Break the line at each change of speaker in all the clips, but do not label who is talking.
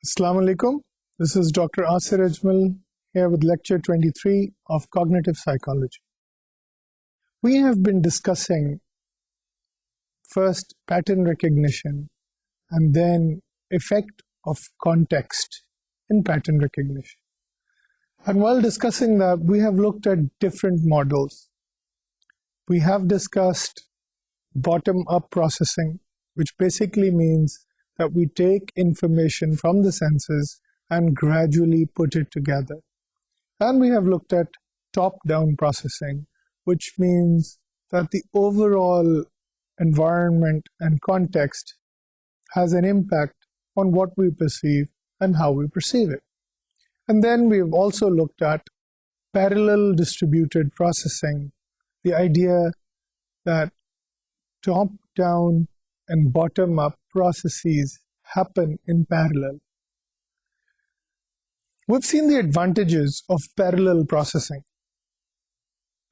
Assalamu alaikum. This is Dr. Asir Ajmal here with lecture 23 of cognitive psychology. We have been discussing first pattern recognition and then effect of context in pattern recognition. And while discussing that, we have looked at different models. We have discussed bottom-up processing, which basically means that we take information from the senses and gradually put it together. And we have looked at top-down processing, which means that the overall environment and context has an impact on what we perceive and how we perceive it. And then we have also looked at parallel distributed processing, the idea that top-down and bottom-up processes happen in parallel. We've seen the advantages of parallel processing.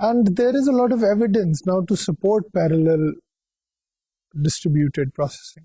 And there is a lot of evidence now to support parallel distributed processing.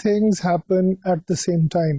things happen at the same time,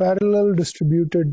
parallel distributed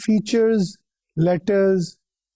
features, letters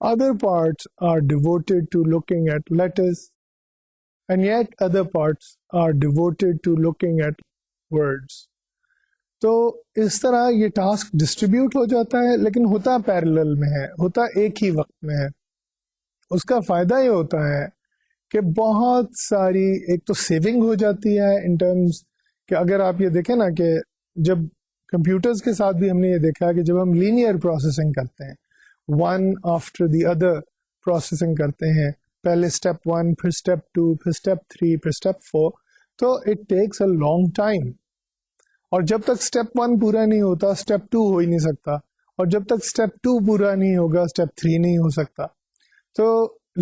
other parts are devoted to looking at letters, and yet other parts are devoted to looking at words. تو اس طرح یہ task distribute ہو جاتا ہے, لیکن ہوتا parallel میں ہے, ہوتا ایک ہی وقت میں ہے. اس کا فائدہ یہ ہوتا ہے کہ بہت ساری ایک تو سیونگ ہو جاتی ہے ان ٹرمز کہ اگر آپ یہ دیکھیں نا کہ جب کمپیوٹرز کے ساتھ بھی ہم نے یہ دیکھا کہ جب ہم لینئر پروسیسنگ کرتے ہیں, one after the other processing کرتے ہیں, پہلے اسٹیپ 1 پھر اسٹیپ 2 پھر اسٹیپ 3 پھر اسٹیپ 4, تو it takes a long time. اور جب تک اسٹیپ 1 پورا نہیں ہوتا اسٹیپ 2 ہو ہی نہیں سکتا, اور جب تک اسٹیپ 2 پورا نہیں ہوگا اسٹیپ 3 نہیں ہو سکتا. تو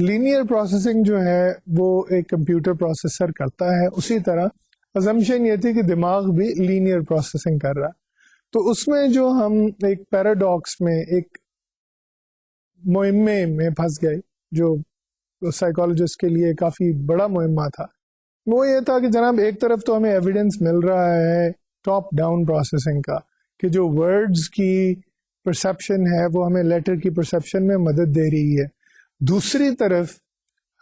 لینئر پروسیسنگ جو ہے وہ ایک کمپیوٹر پروسیسر کرتا ہے, اسی طرح ازمپشن یہ تھی کہ دماغ بھی لینئر پروسیسنگ کر رہا ہے. تو اس میں جو ہم ایک پیراڈاکس میں, ایک معمے میں پھنس گئے جو سائیکالوجسٹ کے لیے کافی بڑا معمہ تھا, وہ یہ تھا کہ جناب ایک طرف تو ہمیں ایویڈنس مل رہا ہے ٹاپ ڈاؤن پروسیسنگ کا کہ جو ورڈز کی پرسیپشن ہے وہ ہمیں لیٹر کی پرسیپشن میں مدد دے رہی ہے. دوسری طرف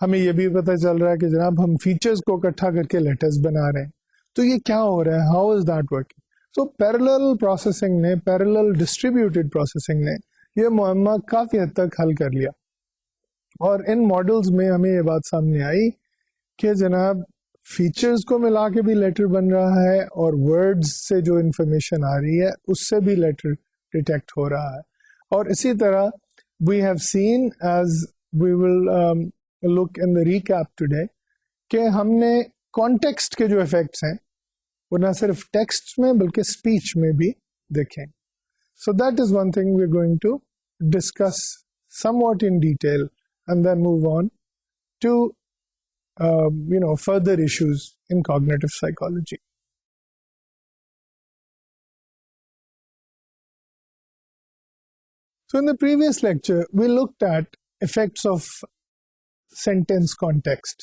ہمیں یہ بھی پتہ چل رہا ہے کہ جناب ہم فیچرز کو اکٹھا کر کے لیٹرز بنا رہے ہیں. تو یہ کیا ہو رہا ہے, ہاؤ از دیٹ ورکنگ؟ تو پیرلل پروسیسنگ نے, پیرلل ڈسٹریبیوٹیڈ پروسیسنگ نے یہ معمہ کافی حد تک حل کر لیا. اور ان ماڈلز میں ہمیں یہ بات سامنے آئی کہ جناب فیچرز کو ملا کے بھی لیٹر بن رہا ہے, اور ورڈز سے جو انفارمیشن آ رہی ہے اس سے بھی لیٹر ڈیٹیکٹ ہو رہا ہے. اور اسی طرح we have seen, as we will look in the recap today, کہ ہم نے کانٹیکسٹ کے جو افیکٹس ہیں وہ نہ صرف ٹیکسٹ میں بلکہ اسپیچ میں بھی دیکھیں. So that is one thing we are going to discuss somewhat in detail and then move on to further issues in cognitive psychology. So in the previous lecture, we looked at effects of sentence context.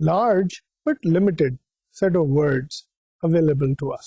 large but limited set of words available to us.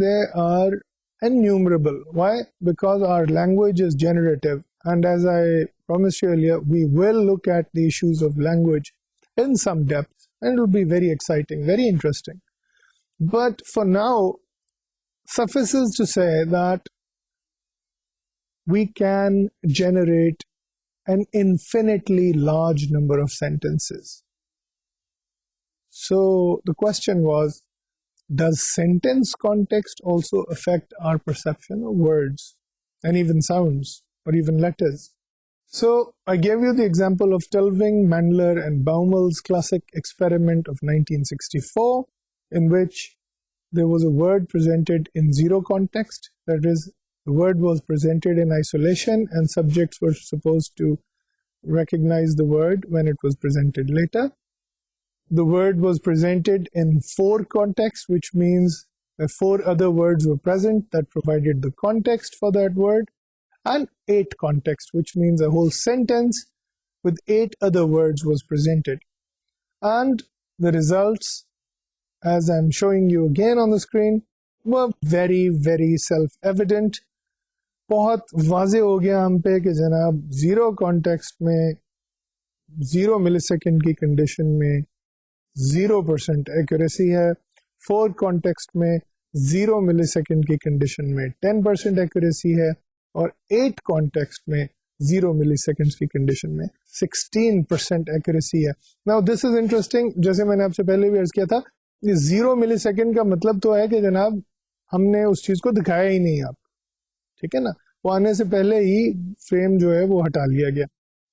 they are innumerable. Why? Because our language is generative, and as I promised you earlier, we will look at the issues of language in some depth, and it will be very exciting, very interesting. But for now, suffices to say that we can generate an infinitely large number of sentences. So the question was, does sentence context also affect our perception of words and even sounds or even letters? So I gave you the example of Tulving, Mandler and Baumel's classic experiment of 1964, in which there was a word presented in zero context. That is, the word was presented in isolation and subjects were supposed to recognize the word when it was presented later. The word was presented in 4 contexts, which means that 4 other words were present that provided the context for that word, and 8 contexts, which means a whole sentence with 8 other words was presented. And the results, as I'm showing you again on the screen, were very, very self-evident. بہت واضح ہو گیا ہم پہ کہ جناب 0 context میں 0 ملی second کی کنڈیشن میں 0% ایکوریسی ہے, 4 کانٹیکسٹ میں 0 ملی سیکنڈ کی کنڈیشن میں 10% ایکوریسی ہے, اور 8 کانٹیکسٹ میں 0 ملی سیکنڈ کی کنڈیشن میں 16% ایکوریسی ہے. Now this is interesting. جیسے میں نے آپ سے پہلے بھی عرض کیا تھا, یہ 0 ملی سیکنڈ کا مطلب تو ہے کہ جناب ہم نے اس چیز کو دکھایا ہی نہیں آپ, ٹھیک ہے نا, وہ آنے سے پہلے ہی فریم جو ہے وہ ہٹا لیا گیا.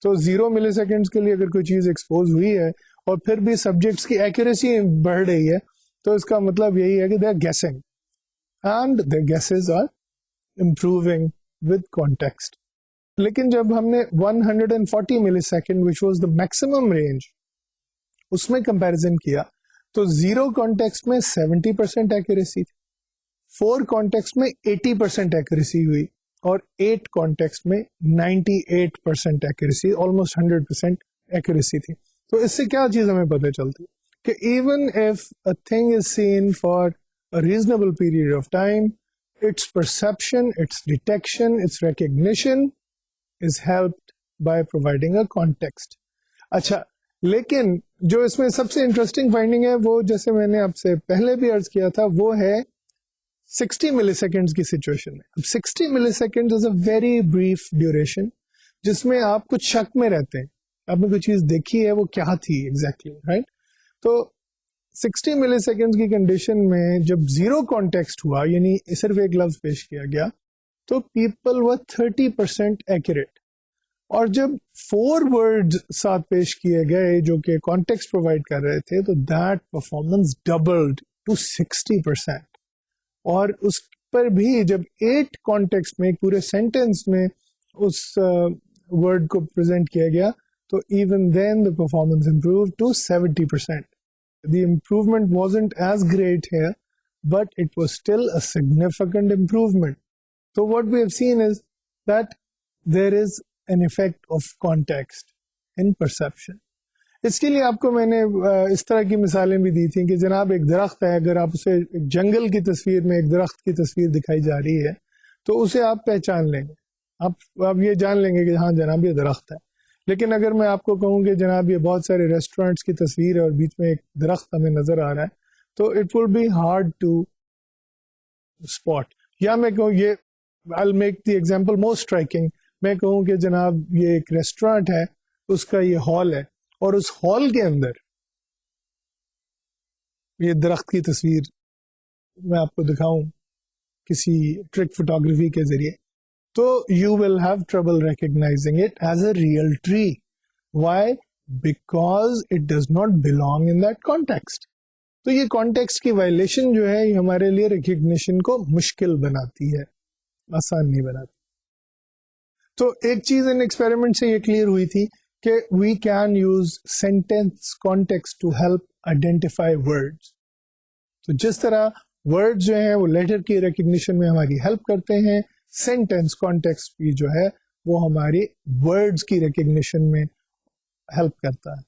تو 0 ملی سیکنڈز کے لیے اگر کوئی چیز ایکسپوز ہوئی ہے اور پھر بھی سبجیکٹس کی ایکوریسی بڑھ رہی ہے, تو اس کا مطلب یہی ہے کہ they are guessing and their guesses are improving with context. لیکن جب ہم نے 140 millisecond which was the maximum range, اس میں کمپیریزن کیا, تو 0 کانٹیکسٹ میں 70% ایکوریسی تھی, 4 کانٹیکسٹ میں 80% ایکوریسی ہوئی, اور 8 کانٹیکسٹ میں 98% ایکوریسی, آلموسٹ 100% ایکوریسی تھی. تو اس سے کیا چیز ہمیں پتہ چلتی کہ even if a thing is seen for a reasonable period of time, it's perception, it's detection, it's recognition is helped by providing a context. اچھا, لیکن جو اس میں سب سے انٹرسٹنگ فائنڈنگ ہے, وہ جیسے میں نے آپ سے پہلے بھی عرض کیا تھا, وہ ہے 60 ملی سیکنڈز کی سچویشن میں. اب 60 ملی second is a very brief duration, جس میں آپ کچھ شک میں رہتے ہیں, آپ نے کوئی چیز دیکھی ہے وہ کیا تھی ایگزیکٹلی, رائٹ. تو 60 ملی سیکنڈ کی کنڈیشن میں جب 0 کانٹیکسٹ ہوا, یعنی صرف ایک لفظ پیش کیا گیا, تو پیپل ور 30% ایکوریٹ. اور جب 4 ورڈ ساتھ پیش کیے گئے جو کہ کانٹیکسٹ پرووائڈ کر رہے تھے, تو دیٹ پرفارمنس ڈبلڈ ٹو 60%. اور اس پر بھی جب 8 کانٹیکسٹ میں, پورے سینٹینس میں اس ورڈ کو پریزنٹ کیا گیا, تو even then the performance improved to 70%. The improvement wasn't as great here, but it was still a significant improvement. So what we have seen is that there is an effect of context in perception. اس کے لیے آپ کو میں نے اس طرح کی مثالیں بھی دی تھیں کہ جناب ایک درخت ہے, اگر آپ اسے ایک جنگل کی تصویر میں ایک درخت کی تصویر دکھائی جا رہی ہے, تو اسے آپ پہچان لیں گے, آپ یہ جان لیں گے کہ ہاں جناب یہ درخت ہے. لیکن اگر میں آپ کو کہوں کہ جناب یہ بہت سارے ریسٹورینٹس کی تصویر ہے اور بیچ میں ایک درخت ہمیں نظر آ رہا ہے, تو it will be hard to spot. یا میں کہوں, یہ I'll make the example more striking, میں کہوں کہ جناب یہ ایک ریسٹورینٹ ہے, اس کا یہ ہال ہے, اور اس ہال کے اندر یہ درخت کی تصویر میں آپ کو دکھاؤں کسی ٹرک فوٹوگرافی کے ذریعے, تو you will have trouble recognising it as a real tree. Why? Because it does not belong in that context. تو یہ کانٹیکسٹ کی وائلیشن جو ہے یہ ہمارے لیے ریکگنیشن کو مشکل بناتی ہے, آسان نہیں بناتی. تو ایک چیز ان ایکسپیریمنٹ سے یہ کلیئر ہوئی تھی کہ we can use sentence context to help identify words. تو جس طرح ورڈ جو ہیں وہ لیٹر کی ریکگنیشن میں ہماری ہیلپ کرتے ہیں, سینٹینس کانٹیکسٹ بھی جو ہے وہ ہماری ورڈز کی ریکگنیشن میں ہیلپ کرتا ہے.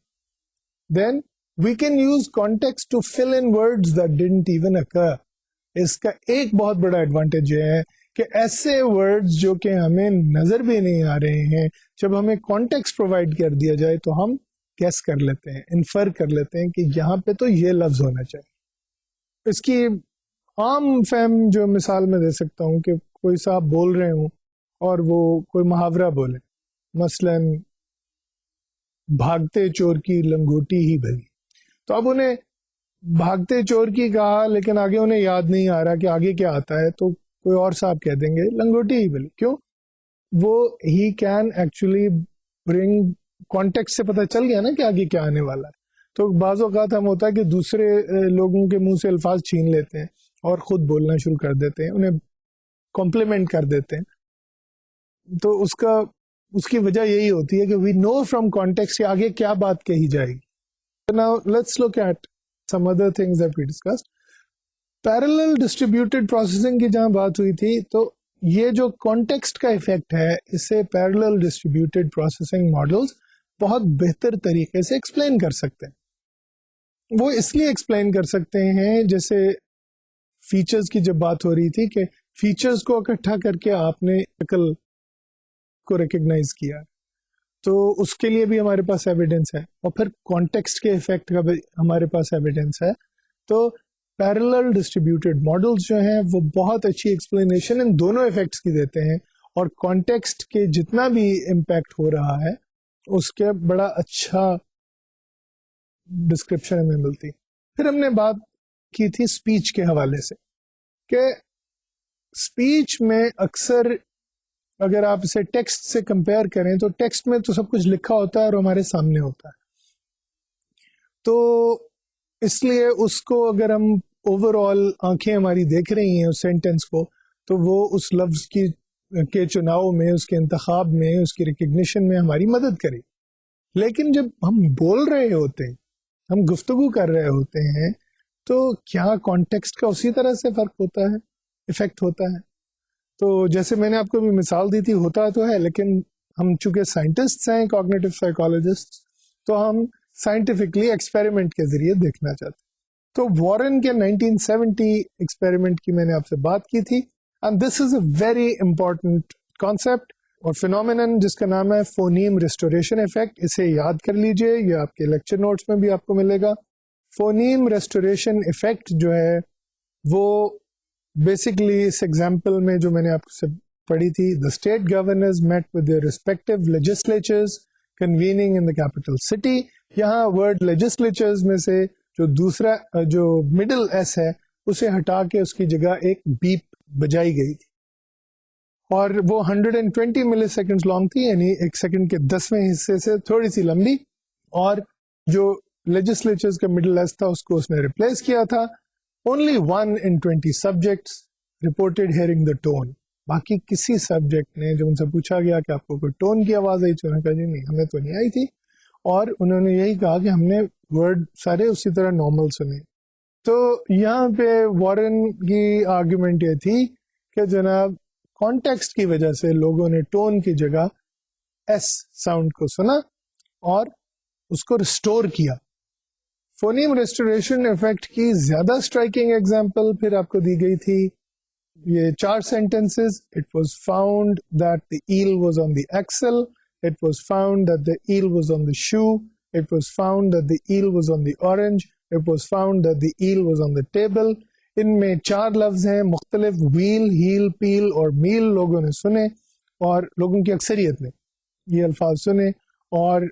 دین we can use context to fill in words that didn't even occur. اس کا ایک بہت بڑا ایڈوانٹیج یہ ہے کہ ایسے words جو کہ ہمیں نظر بھی نہیں آ رہے ہیں, جب ہمیں context provide کر دیا جائے تو ہم guess کر لیتے ہیں, infer کر لیتے ہیں کہ یہاں پہ تو یہ لفظ ہونا چاہیے. اس کی عام فہم جو مثال میں دے سکتا ہوں کہ کوئی صاحب بول رہے ہوں اور وہ کوئی محاورہ بولے, مثلاً بھاگتے چور کی لنگوٹی ہی بھلی. تو اب انہیں بھاگتے چور کی کہا لیکن آگے انہیں یاد نہیں آ رہا کہ آگے کیا آتا ہے, تو کوئی اور صاحب کہہ دیں گے لنگوٹی ہی بلی. کیوں؟ وہ he can actually bring context سے پتہ چل گیا نا کہ آگے کیا آنے والا ہے. تو بعض اوقات ہم ہوتا ہے کہ دوسرے لوگوں کے منہ سے الفاظ چھین لیتے ہیں اور خود بولنا شروع کر دیتے ہیں, انہیں کمپلیمنٹ کر دیتے ہیں. تو اس کی وجہ یہی ہوتی ہے کہ وی نو فرام کانٹیکسٹ کہ آگے کیا بات کہی جائے گی. Now let's look at some other things that we discussed. Parallel distributed processing کی جہاں بات ہوئی تھی, تو یہ جو context کا ایفیکٹ ہے اسے parallel distributed processing models بہت بہتر طریقے سے ایکسپلین کر سکتے ہیں. وہ اس لیے ایکسپلین کر سکتے ہیں جیسے فیچرز کی جب بات ہو رہی تھی کہ فیچرز کو اکٹھا کر کے آپ نے شکل کو ریکگنائز کیا, تو اس کے لیے بھی ہمارے پاس ایویڈنس ہے, اور پھر کانٹیکسٹ کے ایفیکٹ کا بھی ہمارے پاس ایویڈنس ہے. تو پیرالل ڈسٹریبیوٹیڈ ماڈلز جو ہیں وہ بہت اچھی ایکسپلینیشن ان دونوں ایفیکٹس کی دیتے ہیں, اور کانٹیکسٹ کے جتنا بھی امپیکٹ ہو رہا ہے اس کے بڑا اچھا ڈسکرپشن ہمیں ملتی. پھر ہم نے بات کی تھی اسپیچ کے حوالے سے کہ اسپیچ میں اکثر اگر آپ اسے ٹیکسٹ سے کمپیئر کریں تو ٹیکسٹ میں تو سب کچھ لکھا ہوتا ہے اور ہمارے سامنے ہوتا ہے, تو اس لیے اس کو اگر ہم اوور آل آنکھیں ہماری دیکھ رہی ہیں اس سینٹینس کو, تو وہ اس لفظ کے چناؤ میں, اس کے انتخاب میں, اس کی ریکگنیشن میں ہماری مدد کرے. لیکن جب ہم بول رہے ہوتے ہیں, ہم گفتگو کر رہے ہوتے ہیں, تو کیا کانٹیکسٹ کا اسی طرح سے فرق ہوتا ہے, افیکٹ ہوتا ہے؟ تو جیسے میں نے آپ کو بھی مثال دی تھی, ہوتا تو ہے, لیکن ہم چونکہ سائنٹسٹ ہیں, کوگنیٹو سائیکالوجسٹ, تو ہم سائنٹیفکلی ایکسپیریمنٹ کے ذریعے دیکھنا چاہتے ہیں. تو وارن کے 1970 ایکسپیریمنٹ کی میں نے آپ سے بات کی تھی, and this is a very important concept اور فینومینن جس کا نام ہے فونیم ریسٹوریشن افیکٹ. اسے یاد کر لیجئے, یہ آپ کے لیکچر نوٹس میں بھی آپ کو ملے گا. فونیم ریسٹوریشن افیکٹ جو ہے وہ بیسکلی اس ایگزامپل میں جو میں نے آپ سے پڑھی تھی, the state governors met with their respective legislatures convening in the capital city. یہاں ورڈ legislatures میں سے جو دوسرا جو مڈل ایس ہے اسے ہٹا کے اس کی جگہ ایک بیپ بجائی گئی تھی, اور وہ 120 ملی سیکنڈ لانگ تھی, یعنی ایک سیکنڈ کے 10ویں حصے سے تھوڑی سی لمبی, اور جو لیجسلیچرز کا مڈل ایس تھا اس کو اس نے ریپلیس کیا تھا. Only 1 in 20 subjects reported hearing the tone. باقی کسی سبجیکٹ نے جو ان سے پوچھا گیا کہ آپ کو کوئی ٹون کی آواز آئی تھی, انہوں نے کہا جی نہیں ہمیں تو نہیں آئی تھی, اور انہوں نے یہی کہا کہ ہم نے ورڈ سارے اسی طرح نارمل سنے. تو یہاں پہ وارن کی آرگیومنٹ یہ تھی کہ جناب کانٹیکسٹ کی وجہ سے لوگوں نے ٹون کی جگہ ایس ساؤنڈ کو سنا اور اس کو ریسٹور کیا. فونیم ریسٹوریشن افیکٹ کی زیادہ اسٹرائکنگ ایگزامپل پھر آپ کو دی گئی تھی, یہ 4 sentences. It was found that the eel was on the axle. It was found that the eel was on the shoe. It was found that the eel was on the orange. It was found that the eel was on the table. ان میں 4 لفظ ہیں مختلف, wheel, heel, peel اور meal لوگوں نے سنے, اور لوگوں کی اکثریت نے یہ الفاظ سنے, اور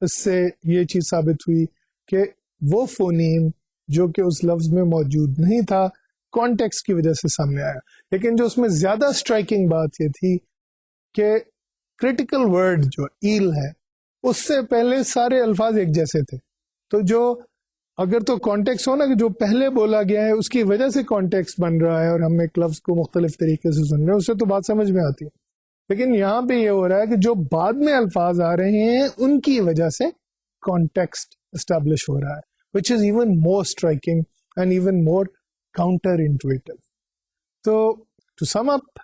اس سے یہ چیز ثابت ہوئی کہ وہ فونیم جو کہ اس لفظ میں موجود نہیں تھا کانٹیکسٹ کی وجہ سے سامنے آیا. لیکن جو اس میں زیادہ اسٹرائکنگ بات یہ تھی کہ کریٹیکل ورڈ جو ایل ہے اس سے پہلے سارے الفاظ ایک جیسے تھے. تو جو اگر تو کانٹیکس ہو نا کہ جو پہلے بولا گیا ہے اس کی وجہ سے کانٹیکس بن رہا ہے اور ہم ایک لفظ کو مختلف طریقے سے سن رہے ہیں, اس سے تو بات سمجھ میں آتی ہے. لیکن یہاں پہ یہ ہو رہا ہے کہ جو بعد میں الفاظ آ رہے ہیں ان کی وجہ سے کانٹیکسٹ اسٹیبلش ہو رہا ہے, which is even more striking and even more counterintuitive. So, to sum up,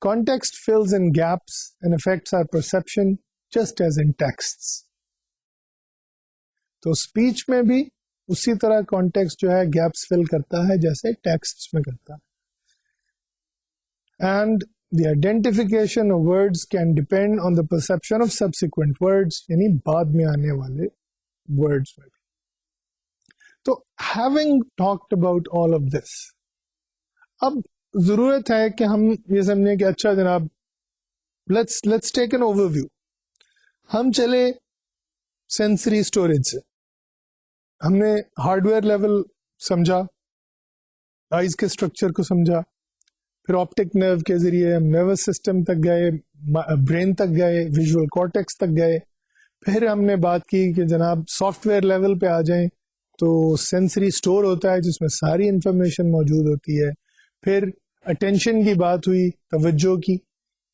context fills in gaps and affects our perception just as in texts. تو اسپیچ میں بھی اسی طرح کانٹیکسٹ جو ہے گیپس فل کرتا ہے جیسے ٹیکسٹ میں کرتا ہے. And the identification of words can depend on the perception of subsequent words, یعنی بعد میں آنے والے ورڈز میں بھی. تو having talked about all of this, اب ضرورت ہے کہ ہم یہ سمجھیں کہ اچھا جناب let's take an overview. ہم چلے سینسری اسٹوریج سے, ہم نے ہارڈ ویئر لیول سمجھا, آئز کے اسٹرکچر کو سمجھا, پھر آپٹک نرو کے ذریعے ہم نروس سسٹم تک گئے, برین تک گئے, ویژول کارٹیکس تک گئے. پھر ہم نے بات کی کہ جناب سافٹ ویئر لیول پہ آ جائیں تو سینسری اسٹور ہوتا ہے جس میں ساری انفارمیشن موجود ہوتی ہے. پھر اٹینشن کی بات ہوئی, توجہ کی,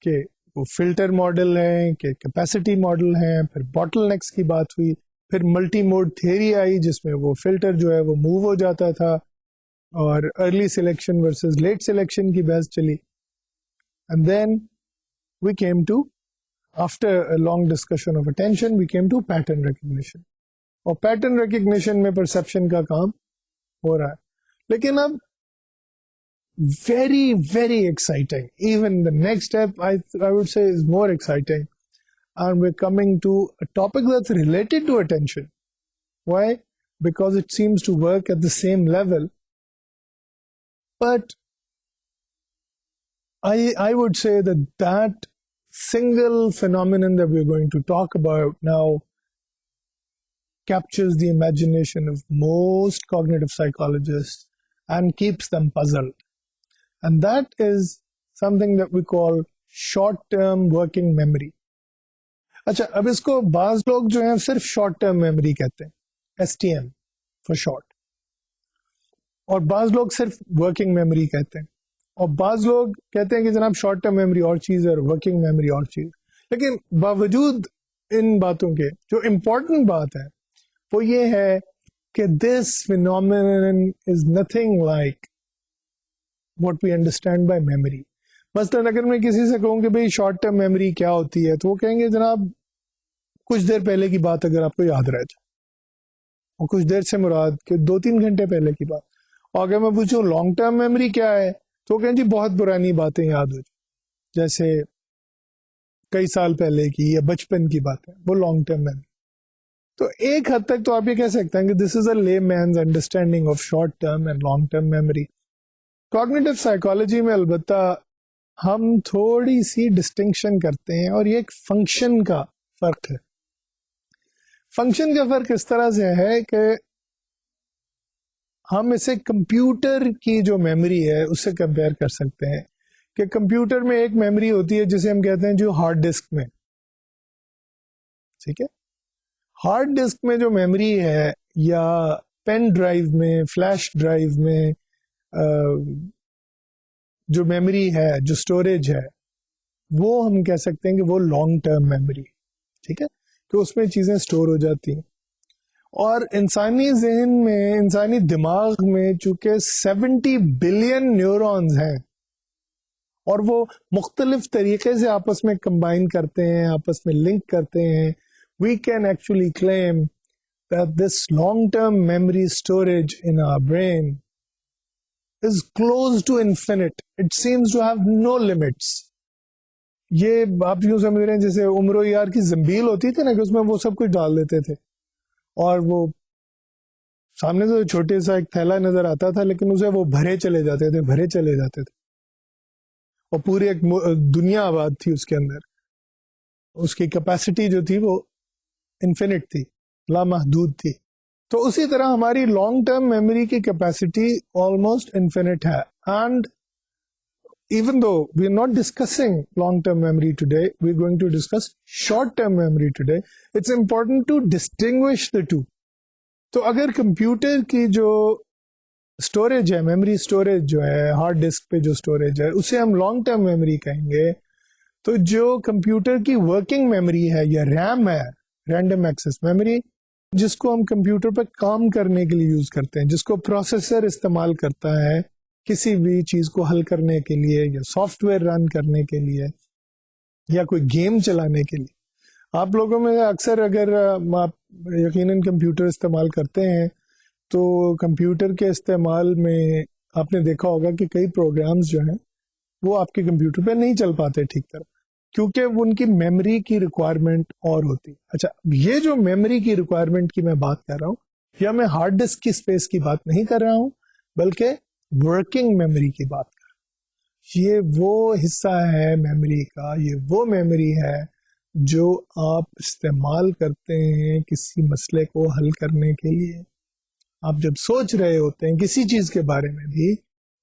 کہ وہ فلٹر ماڈل ہیں کہ کیپیسٹی ماڈل ہیں. پھر باٹل نیکس کی بات ہوئی. پھر ملٹی موڈ تھیوری آئی جس میں وہ فلٹر جو ہے وہ موو ہو جاتا تھا, اور early selection versus late selection کی بحث چلی. And then we came to, after a long discussion of attention, we came to pattern recognition. اور پیٹرن ریکگنیشن میں پرسپشن کا کام ہو رہا ہے. لیکن اب very, very exciting. Even the next step, I would say, is more exciting. And we're coming to a topic that's related to attention. Why? Because it seems to work at the same level. But I would say that single phenomenon that we're going to talk about now captures the imagination of most cognitive psychologists and keeps them puzzled. And that is something that we call short-term working memory. اچھا, اب اس کو بعض لوگ جو ہیں صرف short term memory کہتے ہیں, STM for short, اور بعض لوگ صرف ورکنگ میموری کہتے ہیں, اور بعض لوگ کہتے ہیں کہ جناب شارٹ ٹرم میموری اور چیز ہے اور ورکنگ میموری اور چیز. لیکن باوجود ان باتوں کے جو امپورٹنٹ بات ہے وہ یہ ہے کہ this phenomenon is nothing like what we understand by memory. مثلاً اگر میں کسی سے کہوں کہ بھئی شارٹ ٹرم میموری کیا ہوتی ہے, تو وہ کہیں گے جناب کچھ دیر پہلے کی بات اگر آپ کو یاد رہ جائے, اور کچھ دیر سے مراد کہ 2-3 گھنٹے پہلے کی بات. اور اگر میں پوچھوں لانگ ٹرم میموری کیا ہے, تو وہ کہیں جی بہت پرانی باتیں یاد ہو جائیں, جیسے کئی سال پہلے کی یا بچپن کی باتیں, وہ لانگ ٹرم میموری. تو ایک حد تک تو آپ یہ کہہ سکتے ہیں کہ دس is a layman's understanding of short term and long term memory. Cognitive psychology میں البتہ ہم تھوڑی سی ڈسٹنکشن کرتے ہیں, اور یہ ایک فنکشن کا فرق ہے. فنکشن کا فرق اس طرح سے ہے کہ ہم اسے کمپیوٹر کی جو میموری ہے اس سے کمپیئر کر سکتے ہیں کہ کمپیوٹر میں ایک میموری ہوتی ہے جسے ہم کہتے ہیں جو ہارڈ ڈسک میں, ٹھیک ہے, ہارڈ ڈسک میں جو میموری ہے یا پین ڈرائیو میں, فلیش ڈرائیو میں جو میموری ہے, جو اسٹوریج ہے, وہ ہم کہہ سکتے ہیں کہ وہ لانگ ٹرم میموری, ٹھیک ہے, کہ اس میں چیزیں اسٹور ہو جاتی ہیں. اور انسانی ذہن میں, انسانی دماغ میں چونکہ 70 بلین نیورونز ہیں اور وہ مختلف طریقے سے آپس میں کمبائن کرتے ہیں, آپس میں لنک کرتے ہیں, we can actually claim that this long-term memory storage in our brain is close to infinite. It seems to have no limits. یہ آپ یوں سمجھ رہے ہیں جیسے عمر و یار کی زنبیل ہوتی تھی نا, کہ اس میں وہ سب کچھ ڈال دیتے تھے, اور وہ سامنے سے چھوٹے سا ایک تھیلا نظر آتا تھا, لیکن اسے وہ بھرے چلے جاتے تھے, بھرے چلے جاتے تھے, اور پوری ایک دنیا آباد تھی اس کے اندر. اس کی کیپیسٹی جو تھی وہ انفینٹ تھی, لامحدود تھی. تو اسی طرح ہماری لانگ ٹرم میموری کی کیپیسٹی آلموسٹ انفینٹ ہے. And even though we're not discussing long-term memory today, we're going to discuss short-term memory today. It's important to distinguish the two. تو اگر کمپیوٹر کی جو اسٹوریج ہے, میموری اسٹوریج جو ہے, hard disk پہ جو اسٹوریج ہے, اسے ہم لانگ ٹرم میموری کہیں گے. تو جو کمپیوٹر کی ورکنگ میموری ہے یا ریم ہے, رینڈم ایکسس میموری, جس کو ہم کمپیوٹر پہ کام کرنے کے لیے یوز کرتے ہیں, جس کو پروسیسر استعمال کرتا ہے کسی بھی چیز کو حل کرنے کے لیے یا سافٹ ویئر رن کرنے کے لیے یا کوئی گیم چلانے کے لیے. آپ لوگوں میں اکثر اگر آپ یقیناً کمپیوٹر استعمال کرتے ہیں تو کمپیوٹر کے استعمال میں آپ نے دیکھا ہوگا کہ کئی پروگرامز جو ہیں وہ آپ کے کمپیوٹر پہ نہیں چل پاتے ٹھیک طرح, کیونکہ ان کی میموری کی ریکوائرمنٹ اور ہوتی. اچھا, یہ جو میموری کی ریکوائرمنٹ کی میں بات کر رہا ہوں, یا میں ہارڈ ڈسک کی اسپیس کی بات نہیں کر رہا ہوں, بلکہ ورکنگ میموری کی بات کر رہا ہوں. یہ وہ حصہ ہے میموری کا, یہ وہ میموری ہے جو آپ استعمال کرتے ہیں کسی مسئلے کو حل کرنے کے لیے. آپ جب سوچ رہے ہوتے ہیں کسی چیز کے بارے میں بھی,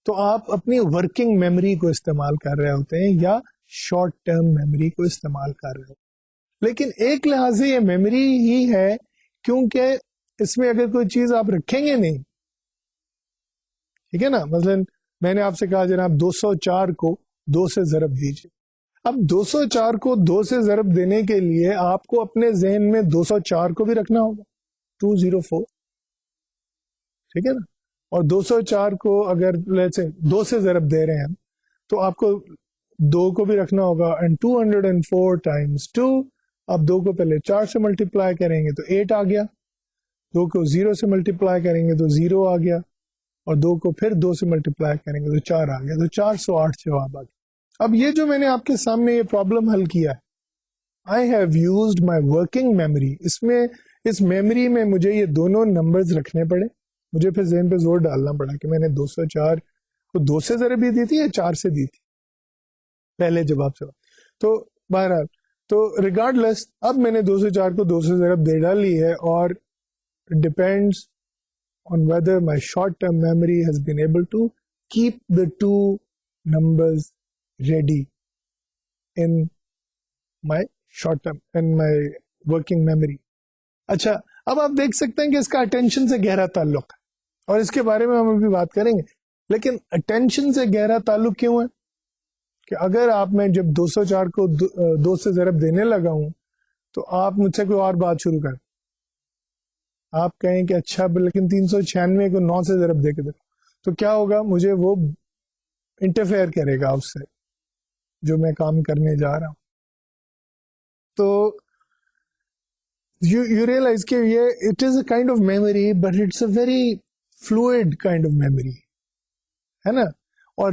تو آپ اپنی ورکنگ میموری کو استعمال کر رہے ہوتے ہیں یا شارٹ ٹرم میموری کو استعمال کر رہے ہوتے ہیں. لیکن ایک لحاظ سے یہ میموری ہی ہے, کیونکہ اس میں اگر کوئی چیز آپ رکھیں گے نہیں, ٹھیک ہے نا, مثلا میں نے آپ سے کہا جناب 204 کو 2 سے ضرب دیجیے. اب 204 کو 2 سے ضرب دینے کے لیے آپ کو اپنے ذہن میں 204 کو بھی رکھنا ہوگا, 204, ٹھیک ہے نا. اور 204 کو اگر 2 سے ضرب دے رہے ہیں تو آپ کو 2 کو بھی رکھنا ہوگا, اینڈ 204 ٹائمز 2, آپ 2 کو پہلے 4 سے ملٹیپلائی کریں گے تو 8 آ گیا, 2 کو 0 سے ملٹیپلائی کریں گے تو 0 آ گیا, اور 2 کو پھر 2 سے ملٹیپلائی کریں گے تو 4 آ گیا, تو 408 جواب آ گیا. اب یہ جو میں نے آپ کے سامنے یہ پرابلم حل کیا ہے, I have used my working memory. اس میموری میں مجھے یہ دونوں نمبرز رکھنے پڑے, مجھے پھر ذہن پہ زور ڈالنا پڑا کہ میں نے 204 کو 2 سے ضرب دی تھی یا 4 سے دی تھی پہلے جواب سے. تو بہرحال تو ریگارڈلیس اب میں نے 204 کو 2 سے ضرب دے ڈالی ہے, اور depends on whether my short-term memory has been able to keep the two numbers ready in my short-term, in my working memory. اچھا, اب آپ دیکھ سکتے ہیں کہ اس کا اٹینشن سے گہرا تعلق ہے, اور اس کے بارے میں ہم ابھی بات کریں گے. لیکن اٹینشن سے گہرا تعلق کیوں ہے کہ اگر آپ میں جب 204 کو 2 سے ضرب دینے لگا ہوں تو آپ مجھ سے کوئی اور بات شروع کر, آپ کہیں کہ اچھا لیکن 396 کو 9 سے ضرب دے کے دیکھو, تو کیا ہوگا, مجھے وہ انٹرفیئر کرے گا اس سے جو میں کام کرنے جا رہا ہوں. تو you realize کہ یہ it is a kind of memory but it's a very fluid kind of memory, ہے نا, اور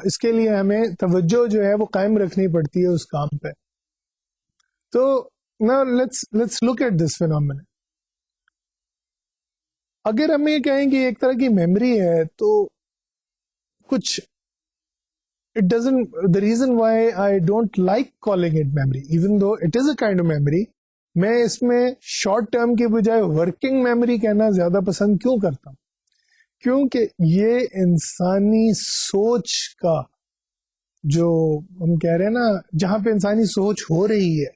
اس کے لیے ہمیں توجہ جو ہے وہ قائم رکھنی پڑتی ہے اس کام پہ. تو now let's look at this phenomenon. اگر ہم یہ کہیں کہ ایک طرح کی میموری ہے تو کچھ it doesn't, the reason why I don't like calling it memory even though it is a kind of memory, میں اس میں شارٹ ٹرم کے بجائے ورکنگ میموری کہنا زیادہ پسند کیوں کرتا ہوں, کیونکہ یہ انسانی سوچ کا جو ہم کہہ رہے ہیں نا, جہاں پہ انسانی سوچ ہو رہی ہے,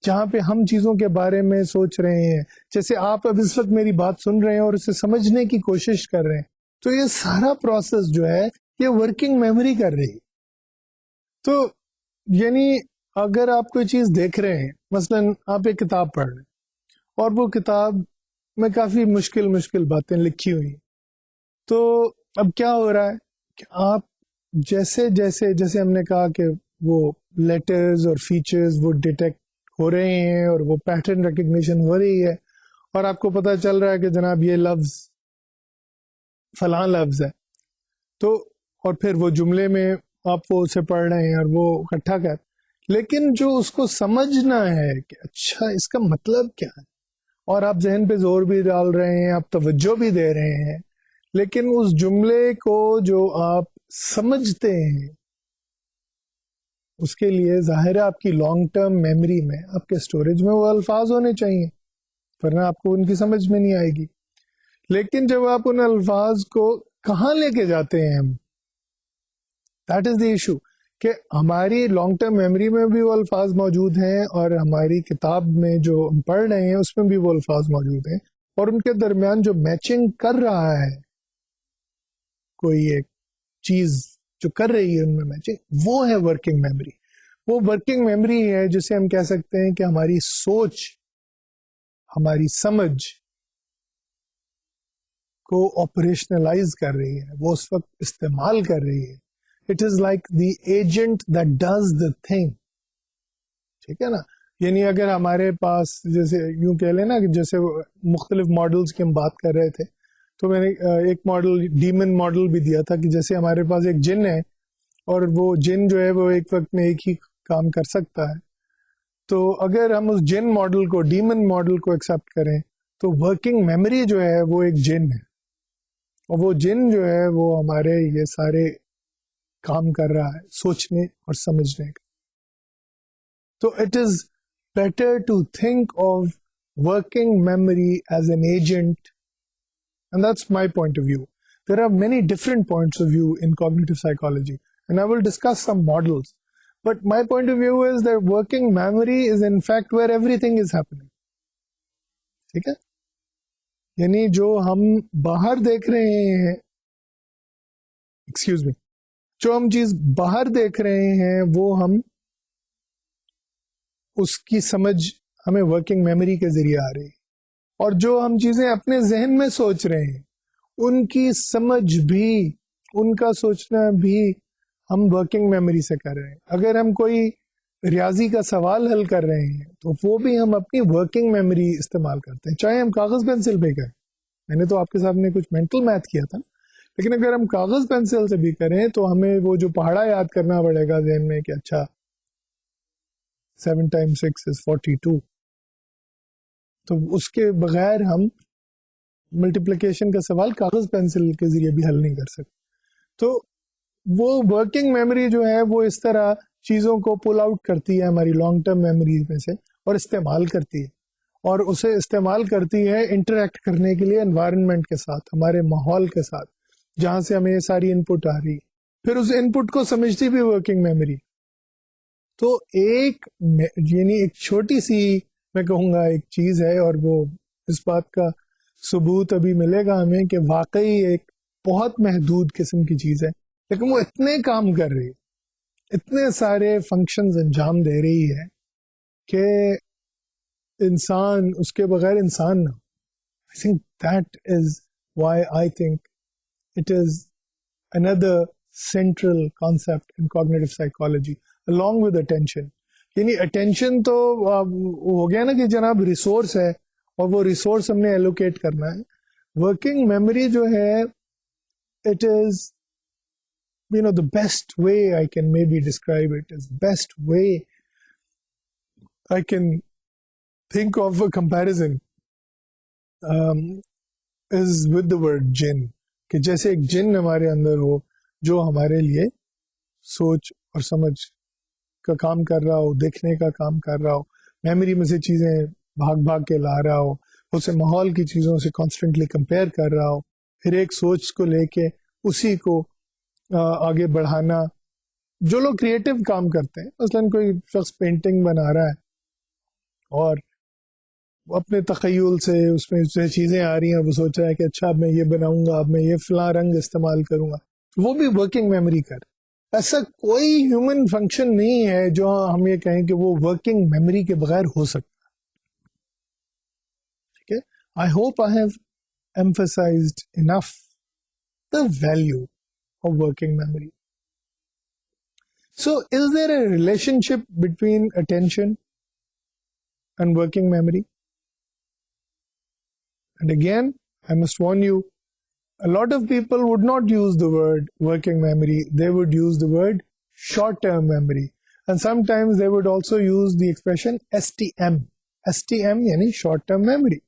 جہاں پہ ہم چیزوں کے بارے میں سوچ رہے ہیں, جیسے آپ اب اس وقت میری بات سن رہے ہیں اور اسے سمجھنے کی کوشش کر رہے ہیں, تو یہ سارا پروسیس جو ہے یہ ورکنگ میموری کر رہی. تو یعنی اگر آپ کوئی چیز دیکھ رہے ہیں, مثلا آپ ایک کتاب پڑھ رہے ہیں اور وہ کتاب میں کافی مشکل باتیں لکھی ہوئی, تو اب کیا ہو رہا ہے کہ آپ جیسے ہم نے کہا کہ وہ لیٹرز اور فیچرز وہ ڈیٹیکٹ ہو رہے ہیں اور وہ پیٹرن ریکگنیشن ہو رہی ہے, اور آپ کو پتا چل رہا ہے کہ جناب یہ لفظ فلاں لفظ ہے, تو اور پھر وہ جملے میں آپ وہ اسے پڑھ رہے ہیں اور وہ اکٹھا کر, لیکن جو اس کو سمجھنا ہے کہ اچھا اس کا مطلب کیا ہے, اور آپ ذہن پہ زور بھی ڈال رہے ہیں, آپ توجہ بھی دے رہے ہیں, لیکن اس جملے کو جو آپ سمجھتے ہیں اس کے لیے ظاہر ہے آپ کی لانگ ٹرم میموری میں, آپ کے اسٹوریج میں وہ الفاظ ہونے چاہیے, ورنہ آپ کو ان کی سمجھ میں نہیں آئے گی. لیکن جب آپ ان الفاظ کو کہاں لے کے جاتے ہیں ہم, That is the issue کہ ہماری لانگ ٹرم میموری میں بھی وہ الفاظ موجود ہیں اور ہماری کتاب میں جو ہم پڑھ رہے ہیں اس میں بھی وہ الفاظ موجود ہیں، اور ان کے درمیان جو میچنگ کر رہا ہے کوئی ایک چیز جو کر رہی ہے ان میں میچنگ، وہ ہے ورکنگ میموری. وہ ورکنگ میموری ہے جسے ہم کہہ سکتے ہیں کہ ہماری سوچ، ہماری سمجھ کو آپریشنلائز کر رہی ہے، وہ اس وقت استعمال کر رہی ہے. It is like the agent that does the thing. ٹھیک ہے نا؟ یعنی اگر ہمارے پاس جیسے یوں کہہ لیں نا کہ جیسے مختلف ماڈلز کی ہم بات کر رہے تھے، تو میں نے ایک ماڈل ڈیمن ماڈل بھی دیا تھا کہ جیسے ہمارے پاس ایک جن ہے اور وہ جن جو ہے وہ ایک وقت میں ایک ہی کام کر سکتا ہے. تو اگر ہم اس جن ماڈل کو، ڈیمن ماڈل کو ایکسپٹ کریں تو ورکنگ میموری جو ہے وہ ایک جن ہے، اور وہ جن جو ہے وہ ہمارے یہ سارے کام کر رہا ہے سوچنے اور سمجھنے کا. تو it is better to think of working memory as an agent, and that's my point of view. There are many different points of view in cognitive psychology and I will discuss some models. But my point of view is that working memory is in fact where everything is happening. ٹھیک ہے؟ یعنی جو ہم باہر دیکھ رہے ہیں، excuse me, جو ہم چیز باہر دیکھ رہے ہیں وہ ہم اس کی سمجھ ہمیں ورکنگ میموری کے ذریعے آ رہی ہے، اور جو ہم چیزیں اپنے ذہن میں سوچ رہے ہیں ان کی سمجھ بھی، ان کا سوچنا بھی ہم ورکنگ میموری سے کر رہے ہیں. اگر ہم کوئی ریاضی کا سوال حل کر رہے ہیں تو وہ بھی ہم اپنی ورکنگ میموری استعمال کرتے ہیں، چاہے ہم کاغذ پینسل پہ کریں. میں نے تو آپ کے سامنے کچھ مینٹل میتھ کیا تھا، لیکن اگر ہم کاغذ پینسل سے بھی کریں تو ہمیں وہ جو پہاڑا یاد کرنا پڑے گا ذہن میں کہ اچھا 7 × 6 = 42، تو اس کے بغیر ہم ملٹیپلیکیشن کا سوال کاغذ پینسل کے ذریعے بھی حل نہیں کر سکتے. تو وہ ورکنگ میموری جو ہے وہ اس طرح چیزوں کو پل آؤٹ کرتی ہے ہماری لانگ ٹرم میموری میں سے اور استعمال کرتی ہے، اور اسے استعمال کرتی ہے انٹریکٹ کرنے کے لیے انوائرمنٹ کے ساتھ، ہمارے ماحول کے ساتھ جہاں سے ہمیں یہ ساری ان پٹ آ رہی ہے. پھر اس ان پٹ کو سمجھتی بھی ورکنگ میموری. تو ایک یعنی ایک چھوٹی سی میں کہوں گا ایک چیز ہے، اور وہ اس بات کا ثبوت ابھی ملے گا ہمیں کہ واقعی ایک بہت محدود قسم کی چیز ہے، لیکن وہ اتنے کام کر رہی ہے، اتنے سارے فنکشنز انجام دے رہی ہے کہ انسان اس کے بغیر انسان نہ. I think that is why I think it is another central concept in cognitive psychology along with attention. یعنی attention تو ہو گیا نا کہ جناب ریسورس ہے اور وہ ریسورس ہم نے ایلوکیٹ کرنا ہے. ورکنگ میموری جو ہے it is the best way I can maybe describe it, is best way I can think of a comparison is with the word jinn. کہ جیسے ایک جن ہمارے اندر ہو جو ہمارے لیے سوچ اور سمجھ کا کام کر رہا ہو، دیکھنے کا کام کر رہا ہو، میموری میں سے چیزیں بھاگ بھاگ کے لا رہا ہو، اسے ماحول کی چیزوں سے کانسٹنٹلی کمپیئر کر رہا ہو، پھر ایک سوچ کو لے کے اسی کو آگے بڑھانا. جو لوگ کریٹو کام کرتے ہیں، مثلاً کوئی شخص پینٹنگ بنا رہا ہے اور اپنے تخیل سے اس میں سے چیزیں آ رہی ہیں، وہ سوچ رہا ہے کہ اچھا اب میں یہ بناؤں گا، اب میں یہ فلاں رنگ استعمال کروں گا، وہ بھی ورکنگ میموری کر. ایسا کوئی ہیومن فنکشن نہیں ہے جو ہم یہ کہیں کہ وہ ورکنگ میموری کے بغیر ہو سکتا. ٹھیک ہے؟ I hope I have emphasized enough the value of working memory. So, is there a relationship between attention and working memory? And again, I must warn you, a lot of people would not use the word working memory. They would use the word short-term memory. And sometimes they would also use the expression STM. STM یعنی short-term memory.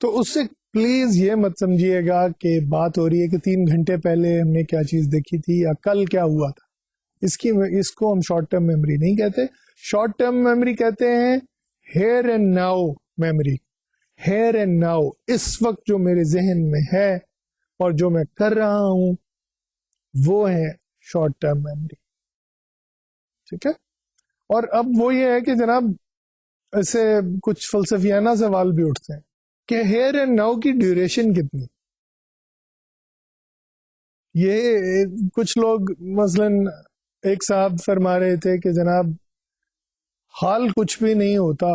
تو اس سے please یہ مت سمجھیے گا کہ بات ہو رہی ہے کہ 3 گھنٹے پہلے ہم نے کیا چیز دیکھی تھی یا کل کیا ہوا تھا. اس کو ہم شارٹ ٹرم میموری نہیں کہتے. شارٹ ٹرم میموری کہتے ہیں here and now memory. Here and now, اس وقت جو میرے ذہن میں ہے اور جو میں کر رہا ہوں وہ ہے شارٹ ٹرم میموری. ٹھیک ہے. اور اب وہ یہ ہے کہ جناب ایسے کچھ فلسفیانہ سوال بھی اٹھتے ہیں کہ ہیئر اینڈ ناؤ کی ڈیوریشن کتنی. یہ کچھ لوگ مثلا ایک صاحب فرما رہے تھے کہ جناب حال کچھ بھی نہیں ہوتا,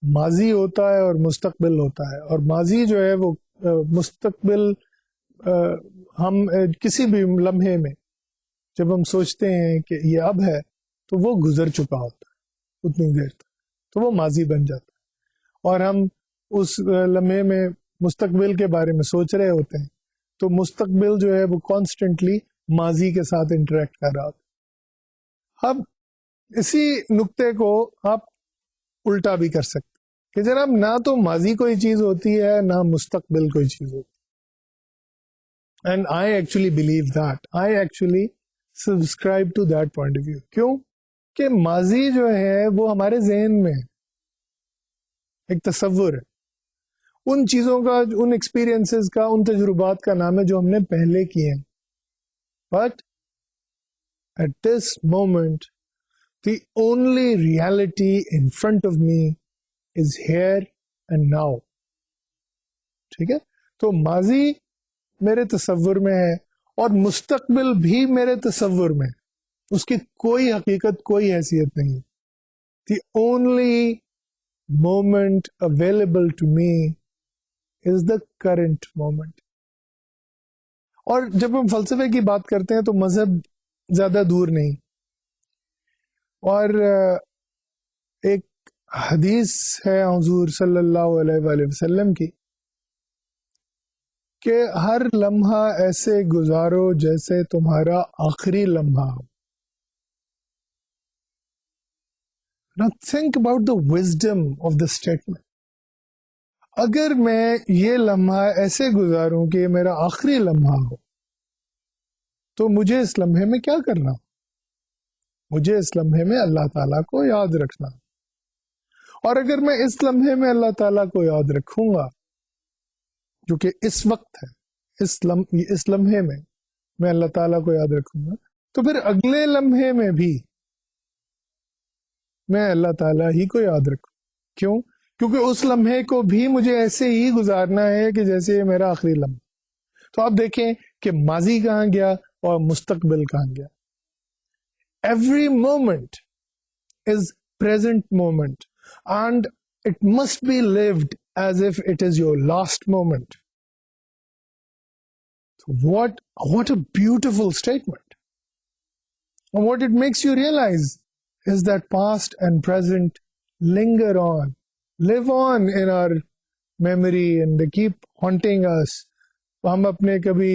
ماضی ہوتا ہے اور مستقبل ہوتا ہے, اور ماضی جو ہے وہ مستقبل ہم کسی بھی لمحے میں جب ہم سوچتے ہیں کہ یہ اب ہے تو وہ گزر چکا ہوتا ہے اتنی دیر تک, تو وہ ماضی بن جاتا ہے. اور ہم اس لمحے میں مستقبل کے بارے میں سوچ رہے ہوتے ہیں تو مستقبل جو ہے وہ کانسٹنٹلی ماضی کے ساتھ انٹریکٹ کر رہا ہوتا ہے. اب اسی نقطے کو آپ الٹا بھی کر سکتے کہ جناب نہ تو ماضی کوئی چیز ہوتی ہے نہ مستقبل کوئی چیز ہوتی ہے. And I actually believe that, I actually subscribe to that point of view. کیوں کہ ماضی جو ہے وہ ہمارے ذہن میں ایک تصور ہے, ان چیزوں کا, ان ایکسپیرئنسز کا, ان تجربات کا نام ہے جو ہم نے پہلے کیے ہیں. But at this moment the only reality in front of me is here and now. ٹھیک ہے. تو ماضی میرے تصور میں ہے اور مستقبل بھی میرے تصور میں, اس کی کوئی حقیقت, کوئی حیثیت نہیں. The only moment available to me is the current moment. اور جب ہم فلسفے کی بات کرتے ہیں تو مذہب زیادہ دور نہیں. اور ایک حدیث ہے حضور صلی اللہ علیہ وآلہ وسلم کی کہ ہر لمحہ ایسے گزارو جیسے تمہارا آخری لمحہ ہو. Now think about the wisdom of the statement. اگر میں یہ لمحہ ایسے گزاروں کہ یہ میرا آخری لمحہ ہو تو مجھے اس لمحے میں کیا کرنا؟ مجھے اس لمحے میں اللہ تعالیٰ کو یاد رکھنا. اور اگر میں اس لمحے میں اللہ تعالیٰ کو یاد رکھوں گا جو کہ اس وقت ہے, اس لمحے میں اللہ تعالیٰ کو یاد رکھوں گا, تو پھر اگلے لمحے میں بھی میں اللہ تعالیٰ ہی کو یاد رکھوں. کیوں؟ کیونکہ اس لمحے کو بھی مجھے ایسے ہی گزارنا ہے کہ جیسے یہ میرا آخری لمحہ. تو آپ دیکھیں کہ ماضی کہاں گیا اور مستقبل کہاں گیا. Every moment is present moment and it must be lived as if it is your last moment. What a beautiful statement. And what it makes you realize is that past and present linger on, live on in our memory and they keep haunting us. ہم اپنے کبھی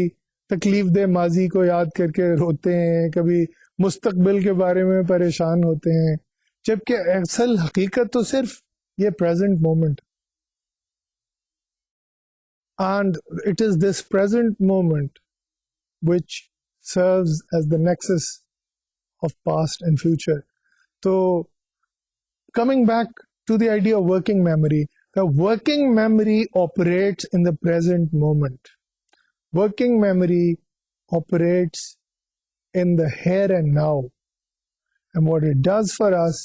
تکلیف دہ ماضی کو یاد کر کے روتے ہیں, کبھی مستقبل کے بارے میں پریشان ہوتے ہیں, جبکہ اصل حقیقت تو صرف یہ present moment. And it is this present moment which serves as the nexus of past and future. So coming back to the idea of working memory, the working memory operates in the present moment. Working memory operates in the here and now. And what it does for us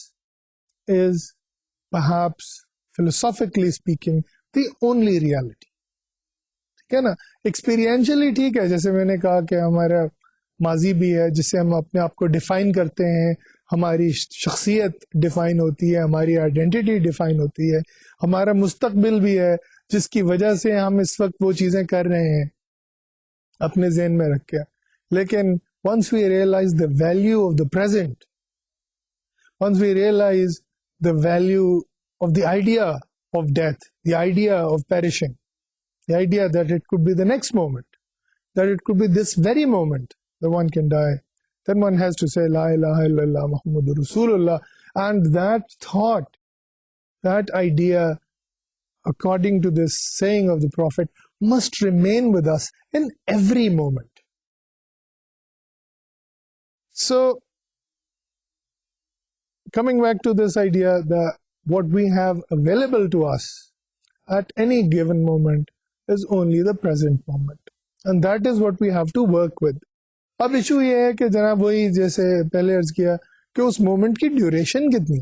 is, perhaps philosophically speaking, the only reality. ٹھیک ہے نا. ایکسپیرینشلی ٹھیک ہے, جیسے میں نے کہا کہ ہمارا ماضی بھی ہے جس سے ہم اپنے آپ کو ڈیفائن کرتے ہیں, ہماری شخصیت ڈیفائن ہوتی ہے, ہماری آئیڈینٹی ڈیفائن ہوتی ہے, ہمارا مستقبل بھی ہے جس کی وجہ سے ہم اس وقت وہ چیزیں کر رہے ہیں اپنے ذہن میں رکھ کے. لیکن once we realize the value of the present, once we realize the value of the idea of death, the idea of perishing, the idea that it could be the next moment, that it could be this very moment that one can die, then one has to say La ilaha illallah Muhammadur Rasulullah. And that thought, that idea, according to this saying of the Prophet, must remain with us in every moment. So coming back to this idea that what we have available to us at any given moment is only the present moment, and that is what we have to work with. اب issue یہ ہے کہ جناب وہی جیسے پہلے عرض کیا کہ اس مومنٹ کی ڈیوریشن کتنی،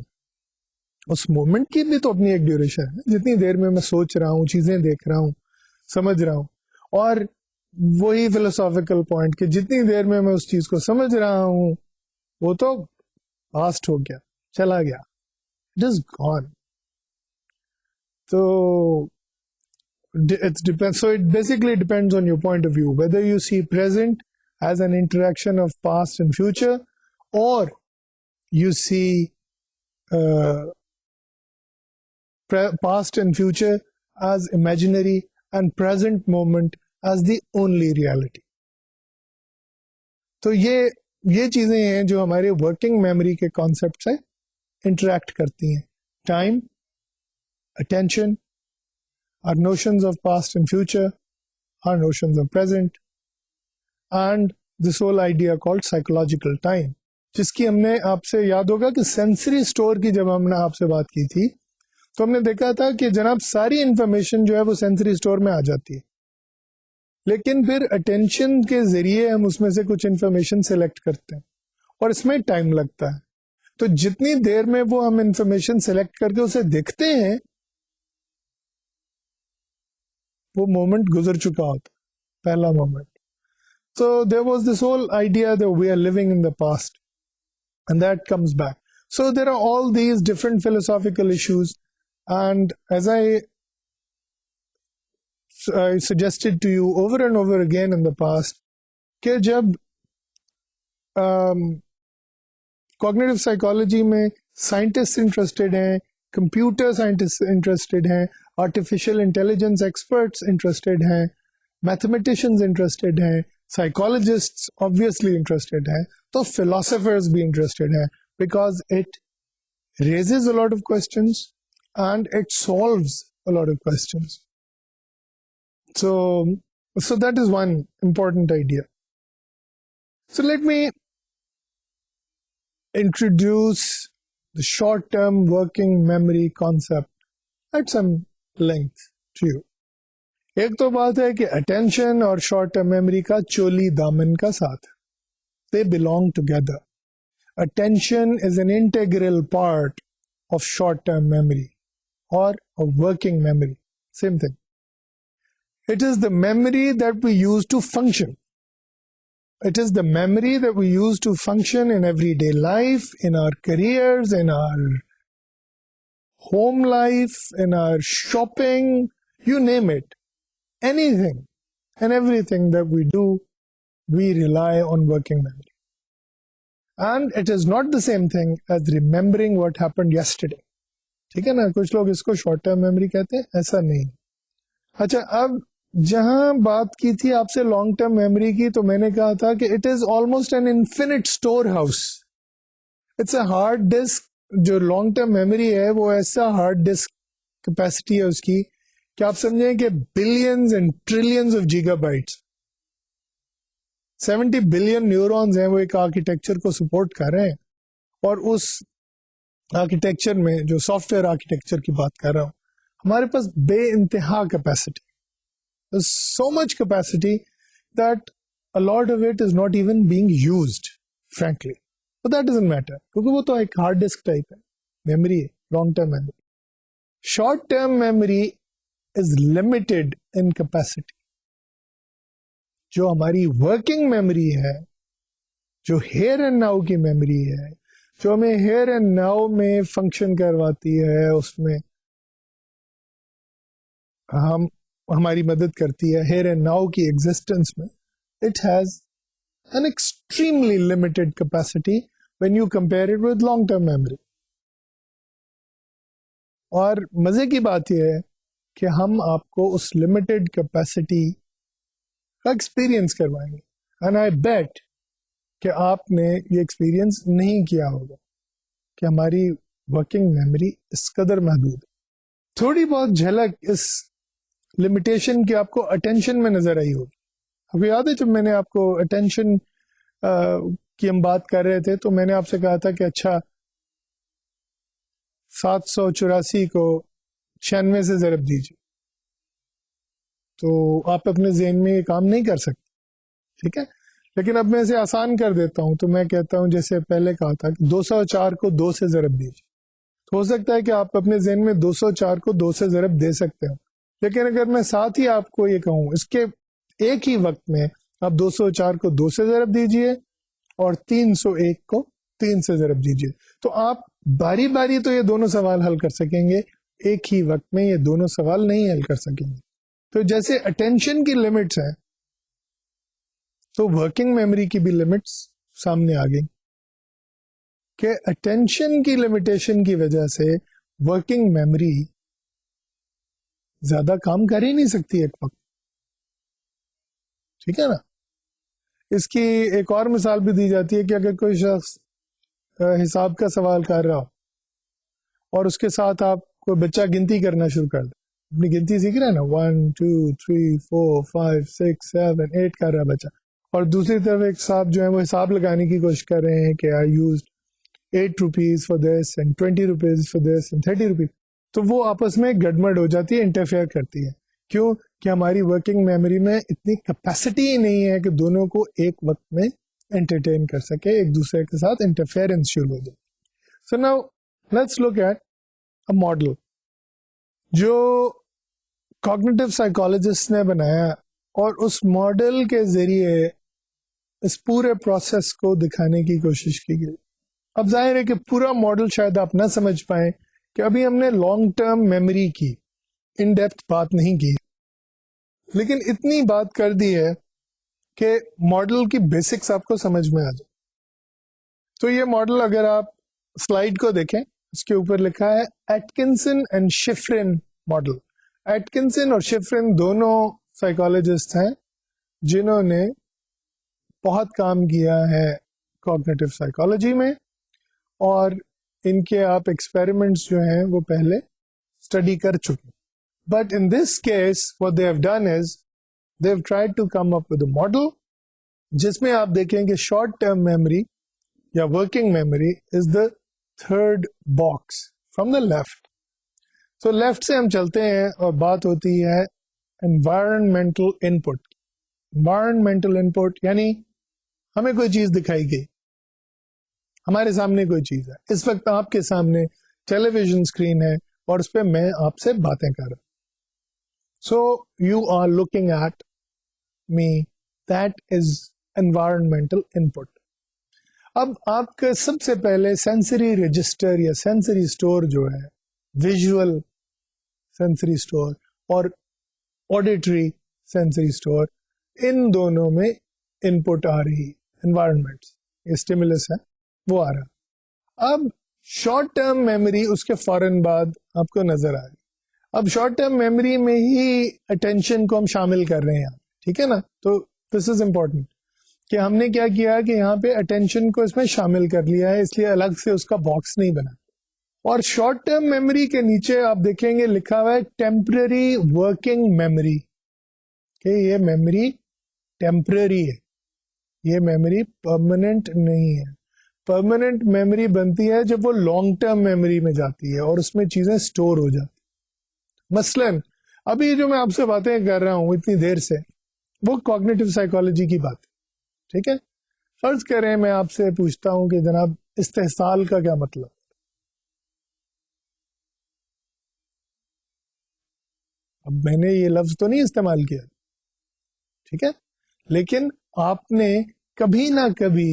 اس مومنٹ کی بھی تو اپنی ایک ڈیوریشن ہے، جتنی دیر میں سوچ رہا ہوں، چیزیں دیکھ رہا ہوں، سمجھ رہا ہوں. اور وہی فلسافیکل پوائنٹ کہ جتنی دیر میں اس چیز کو سمجھ رہا ہوں وہ تو پاسٹ ہو گیا، چلا گیا، اٹ از گون. تو so it basically depends on your point of view whether you see present as an interaction of past and future, or you see past and future as imaginary and present moment as the only reality. تو یہ چیزیں ہیں جو ہمارے working memory کے concept سے interact کرتی ہیں. Time, attention, our notions of past and future, our notions of present, and this whole idea called psychological time, جس کی ہم نے آپ سے یاد ہوگا کہ سینسری اسٹور کی جب ہم نے آپ سے بات کی تھی تو ہم نے دیکھا تھا کہ جناب ساری انفارمیشن جو ہے وہ سینسری اسٹور میں آ جاتی ہے، لیکن پھر اٹینشن کے ذریعے ہم اس میں سے کچھ انفارمیشن سلیکٹ کرتے ہیں اور اس میں ٹائم لگتا ہے. تو جتنی دیر میں وہ ہم انفارمیشن سلیکٹ کر کے اسے دیکھتے ہیں وہ مومنٹ گزر چکا ہوتا، پہلا moment. So there was this whole idea that we are living in the past and that comes back. So there are all these different philosophical issues, and as I suggested to you over and over again in the past کہ جب cognitive psychology میں scientists interested ہیں، computer scientists interested ہیں، artificial intelligence experts interested ہیں، mathematicians interested ہیں، psychologists obviously interested ہیں، تو philosophers بھی interested ہیں, because it raises a lot of questions and it solves a lot of questions. So that is one important idea. So let me introduce the short-term working memory concept at some length to you. ایک تو بات ہے کہ attention اور short term memory کا چولی دامن کا ساتھ، they belong together. Attention is an integral part of short term memory or of working memory, same thing. It is the memory that we use to function. It is the memory that we use to function in everyday life, in our careers, in our home life, in our shopping, you name it. Anything and everything that we do, we rely on working memory. And it is not the same thing as remembering what happened yesterday. ٹھیک ہے نا، کچھ لوگ اس کو short term memory کہتے ہیں، ایسا نہیں. اچھا، اب جہاں بات کی تھی آپ سے لانگ ٹرم میموری کی، تو میں نے کہا تھا کہ it is almost an infinite store house. It's a hard disk. جو لانگ ٹرم میموری ہے وہ ایسا ہارڈ ڈسک کیپیسٹی ہے اس کی کہ آپ سمجھیں کہ billions and trillions of gigabytes, 70 billion neurons ہیں، وہ ایک آرکیٹیکچر کو سپورٹ کر رہے ہیں. اور اس آرکیٹیکچر میں جو سافٹ ویئر آرکیٹیکچر کی بات کر رہا ہوں، ہمارے پاس بے انتہا capacity, so much capacity that a lot of it is not even being used, frankly. But that doesn't matter, کیونکہ وہ تو ایک ہارڈ ڈسک ٹائپ ہے، میموری ہے، long term memory. Short term memory is limited in capacity. جو ہماری working memory ہے، جو ہیئر اینڈ ناؤ کی میموری ہے، جو ہمیں ہیئر اینڈ ناؤ میں فنکشن کرواتی ہے، اس میں ہماری مدد کرتی ہے ہیئر اینڈ ناؤ کی ایگزسٹنس میں، it has an extremely limited capacity when you compare it with long term memory. اور مزے کی بات یہ ہے کہ ہم آپ کو اس لمیٹڈ کیپیسٹی کا ایکسپیرئنس کروائیں گے، اینڈ آئی بیٹ کہ آپ نے یہ ایکسپیرئنس نہیں کیا ہوگا کہ ہماری ورکنگ میموری اس قدر محدود ہے. تھوڑی بہت جھلک اس لمیٹیشن کی آپ کو اٹینشن میں نظر آئی ہوگی. آپ کو یاد ہے جب میں نے آپ کو اٹینشن کی ہم بات کر رہے تھے تو میں نے آپ سے کہا تھا کہ اچھا 784 کو 96 سے ضرب دیجیے، تو آپ اپنے ذہن میں یہ کام نہیں کر سکتے، ٹھیک ہے. لیکن اب میں اسے آسان کر دیتا ہوں، تو میں کہتا ہوں جیسے پہلے کہا تھا کہ 204 کو 2 سے ضرب دیجیے. تو ہو سکتا ہے کہ آپ اپنے ذہن میں 204 کو 2 سے ضرب دے سکتے ہو، لیکن اگر میں ساتھ ہی آپ کو یہ کہوں اس کے ایک ہی وقت میں آپ 204 کو 2 سے ضرب دیجیے اور 301 کو 3 سے ضرب دیجیے، تو آپ باری باری تو یہ دونوں سوال حل کر سکیں گے، ایک ہی وقت میں یہ دونوں سوال نہیں حل کر سکیں گے. تو جیسے اٹینشن کی لمٹس ہیں تو ورکنگ میموری کی بھی لمٹس سامنے آ گئی کہ اٹینشن کی لمیٹیشن کی وجہ سے ورکنگ میموری زیادہ کام کر ہی نہیں سکتی ایک وقت. ٹھیک ہے نا. اس کی ایک اور مثال بھی دی جاتی ہے کہ اگر کوئی شخص حساب کا سوال کر رہا ہو اور اس کے ساتھ آپ کوئی بچہ گنتی کرنا شروع کر دے، اپنی گنتی سیکھ رہا ہے نا، 1 2 3 4 5 6 7 8 کر رہا ہے بچہ، اور دوسری طرف ایک صاحب جو ہے وہ حساب لگانے کی کوشش کر رہے ہیں کہ آئی used 8 rupees for this and 20 rupees for this and 30 rupees, تو وہ آپس میں گڑمڑ ہو جاتی ہے، انٹرفیئر کرتی ہے. کیوں؟ کہ ہماری ورکنگ میموری میں اتنی کیپیسٹی ہی نہیں ہے کہ دونوں کو ایک وقت میں انٹرٹین کر سکے، ایک دوسرے کے ساتھ انٹرفیئرنس شروع ہو جائے. So now let's look at a model جو کوگنیٹو سائیکالوجسٹ نے بنایا، اور اس ماڈل کے ذریعے اس پورے پروسیس کو دکھانے کی کوشش کی گئی. اب ظاہر ہے کہ پورا ماڈل شاید آپ نہ سمجھ پائیں کہ ابھی ہم نے لانگ ٹرم میموری کی ان ڈیپتھ بات نہیں کی، لیکن اتنی بات کر دی ہے کہ ماڈل کی بیسکس آپ کو سمجھ میں آ جائے. تو یہ ماڈل اگر آپ سلائیڈ کو دیکھیں، اس کے اوپر لکھا ہے ایٹکنسن اینڈ شفرن ماڈل. ایٹکنسن اور شفرن دونوں سائیکالوجسٹ ہیں جنہوں نے بہت کام کیا ہے کوگنیٹو سائیکالوجی میں، اور ان کے آپ ایکسپیریمنٹس جو ہیں وہ پہلے اسٹڈی کر چکے. But in this case what they have done is they have tried to come up with a model جس میں آپ دیکھیں کہ شارٹ ٹرم میموری یا working memory is the third box from the left. تو left سے ہم چلتے ہیں اور بات ہوتی ہے انوائرمنٹل ان پٹ. انوائرمنٹل ان پٹ یعنی ہمیں کوئی چیز دکھائی گئی، ہمارے سامنے کوئی چیز ہے، اس وقت آپ کے سامنے ٹیلی ویژن اسکرین ہے اور اس پہ میں آپ سے باتیں کر رہا ہوں. So you are looking at me, that is environmental input. اب آپ کا سب سے پہلے سینسری رجسٹر یا سینسری اسٹور جو ہے، ویژول سینسری اسٹور اور آڈیٹری سینسری اسٹور، ان دونوں میں ان پٹ آ رہی ہے، انوائرمنٹ یہ اسٹیمولس ہے وہ آ رہا. اب شارٹ ٹرم میموری اس کے فوراً بعد آپ کو نظر آ رہی. اب شارٹ ٹرم میموری میں ہی اٹینشن کو ہم شامل کر رہے ہیں، ٹھیک ہے نا. تو دس از امپورٹنٹ کہ ہم نے کیا کیا کہ یہاں پہ اٹینشن کو اس میں شامل کر لیا ہے، اس لیے الگ سے اس کا باکس نہیں بنا. اور شارٹ ٹرم میموری کے نیچے آپ دیکھیں گے لکھا ہوا ہے ٹیمپرری ورکنگ میموری، کہ یہ میموری ٹیمپرری ہے، یہ میموری پرماننٹ نہیں ہے. پرماننٹ میموری بنتی ہے جب وہ لانگ ٹرم میموری میں جاتی ہے اور اس میں چیزیں سٹور ہو جاتی. مثلاً ابھی جو میں آپ سے باتیں کر رہا ہوں اتنی دیر سے، وہ کوگنیٹو سائیکالوجی کی بات ہے، ٹھیک ہے. فرض کریں میں آپ سے پوچھتا ہوں کہ جناب استحصال کا کیا مطلب؟ اب میں نے یہ لفظ تو نہیں استعمال کیا، ٹھیک ہے، لیکن آپ نے کبھی نہ کبھی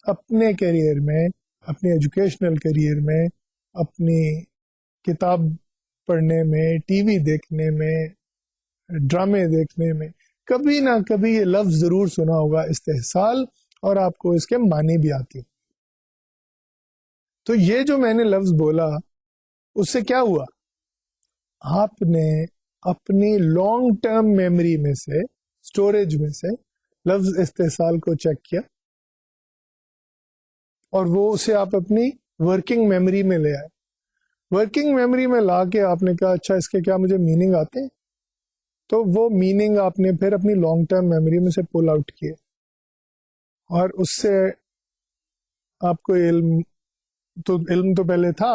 اپنے کیریئر میں، اپنے ایجوکیشنل کیریئر میں، اپنی کتاب پڑھنے میں، ٹی وی دیکھنے میں، ڈرامے دیکھنے میں کبھی نہ کبھی یہ لفظ ضرور سنا ہوگا استحصال، اور آپ کو اس کے معنی بھی آتی. تو یہ جو میں نے لفظ بولا اس سے کیا ہوا؟ آپ نے اپنی لانگ ٹرم میموری میں سے، اسٹوریج میں سے لفظ استحصال کو چیک کیا اور وہ اسے آپ اپنی ورکنگ میموری میں لے آئے. ورکنگ میموری میں لا کے آپ نے کہا اچھا اس کے کیا مجھے میننگ آتے ہیں، تو وہ میننگ آپ نے پھر اپنی لانگ ٹرم میموری میں سے پل آؤٹ کیے، اور اس سے آپ کو علم تو پہلے تھا،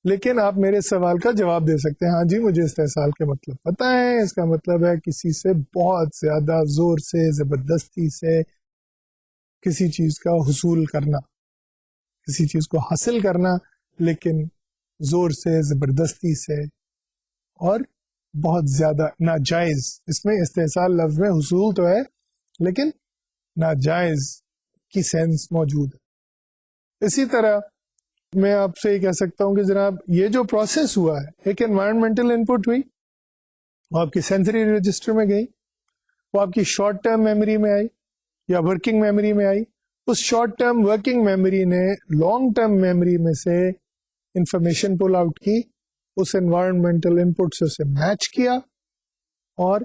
لیکن آپ میرے سوال کا جواب دے سکتے ہیں. ہاں جی مجھے استحصال کے مطلب پتہ ہے، اس کا مطلب ہے کسی سے بہت زیادہ زور سے، زبردستی سے کسی چیز کا حصول کرنا، کسی چیز کو حاصل کرنا، لیکن زور سے، زبردستی سے اور بہت زیادہ ناجائز. اس میں استحصال لفظ میں حصول تو ہے لیکن ناجائز کی سینس موجود ہے. اسی طرح میں آپ سے یہ کہہ سکتا ہوں کہ جناب یہ جو پروسیس ہوا ہے، ایک انوائرمنٹل انپٹ ہوئی، وہ آپ کی سینسری رجسٹر میں گئی، وہ آپ کی شارٹ ٹرم میموری میں آئی یا ورکنگ میموری میں آئی. اس شارٹ ٹرم ورکنگ میموری نے لانگ ٹرم میموری میں سے انفارمیشن پل آؤٹ کی، اس انوائرمنٹل انپٹ سے اسے میچ کیا اور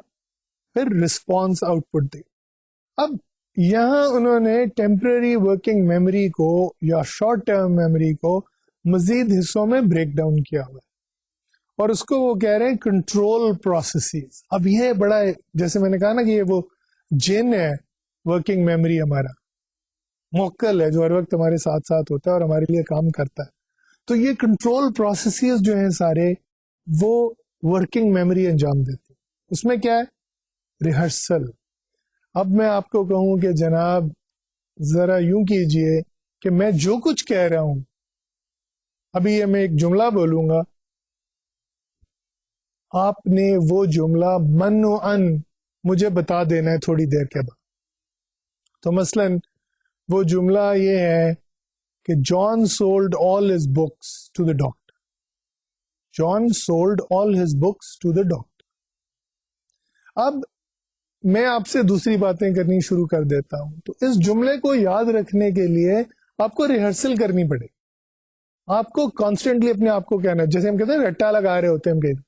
پھر رسپانس آؤٹ پٹ دی. اب یہاں انہوں نے ٹیمپرری ورکنگ میموری کو یا شارٹ ٹرم میموری کو مزید حصوں میں بریک ڈاؤن کیا ہوا ہے اور اس کو وہ کہہ رہے ہیں کنٹرول پروسیسز. اب یہ بڑا، جیسے میں نے کہا نا کہ یہ وہ جن ہے ورکنگ میموری، ہمارا موکل ہے جو ہر وقت ہمارے ساتھ ساتھ ہوتا ہے اور ہمارے لیے کام کرتا ہے. تو یہ کنٹرول پروسیسز جو ہیں سارے، وہ ورکنگ میموری انجام دیتی. اس میں کیا ہے؟ ریہرسل. اب میں آپ کو کہوں کہ جناب ذرا یوں کیجئے کہ میں جو کچھ کہہ رہا ہوں، ابھی یہ میں ایک جملہ بولوں گا، آپ نے وہ جملہ من و ان مجھے بتا دینا ہے تھوڑی دیر کے بعد. تو مثلاً وہ جملہ یہ ہے کہ John sold all his books to the doctor. John sold all his books to the doctor. اب میں آپ سے دوسری باتیں کرنی شروع کر دیتا ہوں. تو اس جملے کو یاد رکھنے کے لیے آپ کو ریہرسل کرنی پڑے. آپ کو کانسٹنٹلی اپنے آپ کو کہنا ہے، جیسے ہم کہتے ہیں رٹا لگا رہے ہوتے ہیں، ہم کہتے ہیں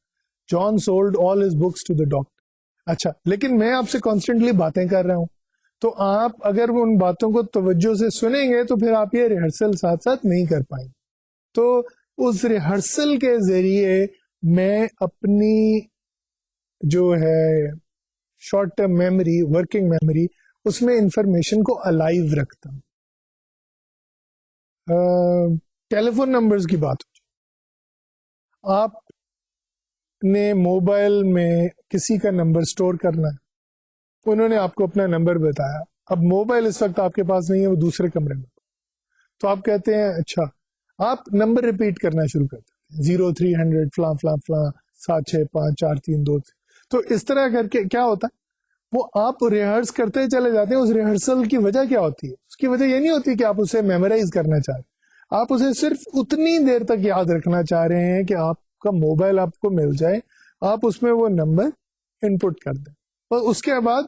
John sold all his books to the doctor. اچھا، لیکن میں آپ سے کانسٹنٹلی باتیں کر رہا ہوں، تو آپ اگر ان باتوں کو توجہ سے سنیں گے تو پھر آپ یہ ریہرسل ساتھ ساتھ نہیں کر پائیں. تو اس ریہرسل کے ذریعے میں اپنی جو ہے short term memory, working memory, اس میں انفارمیشن کو الائیو رکھتا ہوں. ٹیلی فون نمبرز کی بات ہو، آپ نے موبائل میں کسی کا نمبر سٹور کرنا ہے، انہوں نے آپ کو اپنا نمبر بتایا. اب موبائل اس وقت آپ کے پاس نہیں ہے، وہ دوسرے کمرے میں، تو آپ کہتے ہیں اچھا، آپ نمبر ریپیٹ کرنا شروع کرتے ہیں 0300 فلاں فلاں فلاں 765432. تو اس طرح کر کے کیا ہوتا ہے، وہ آپ ریہرس کرتے چلے جاتے ہیں. اس ریہرسل کی وجہ کیا ہوتی ہے؟ اس کی وجہ یہ نہیں ہوتی کہ آپ اسے میمورائز کرنا چاہ رہے ہیں، آپ اسے صرف اتنی دیر تک یاد رکھنا چاہ رہے ہیں کہ آپ کا موبائل آپ کو مل جائے، آپ اس میں وہ نمبر انپٹ کر دیں، اور اس کے بعد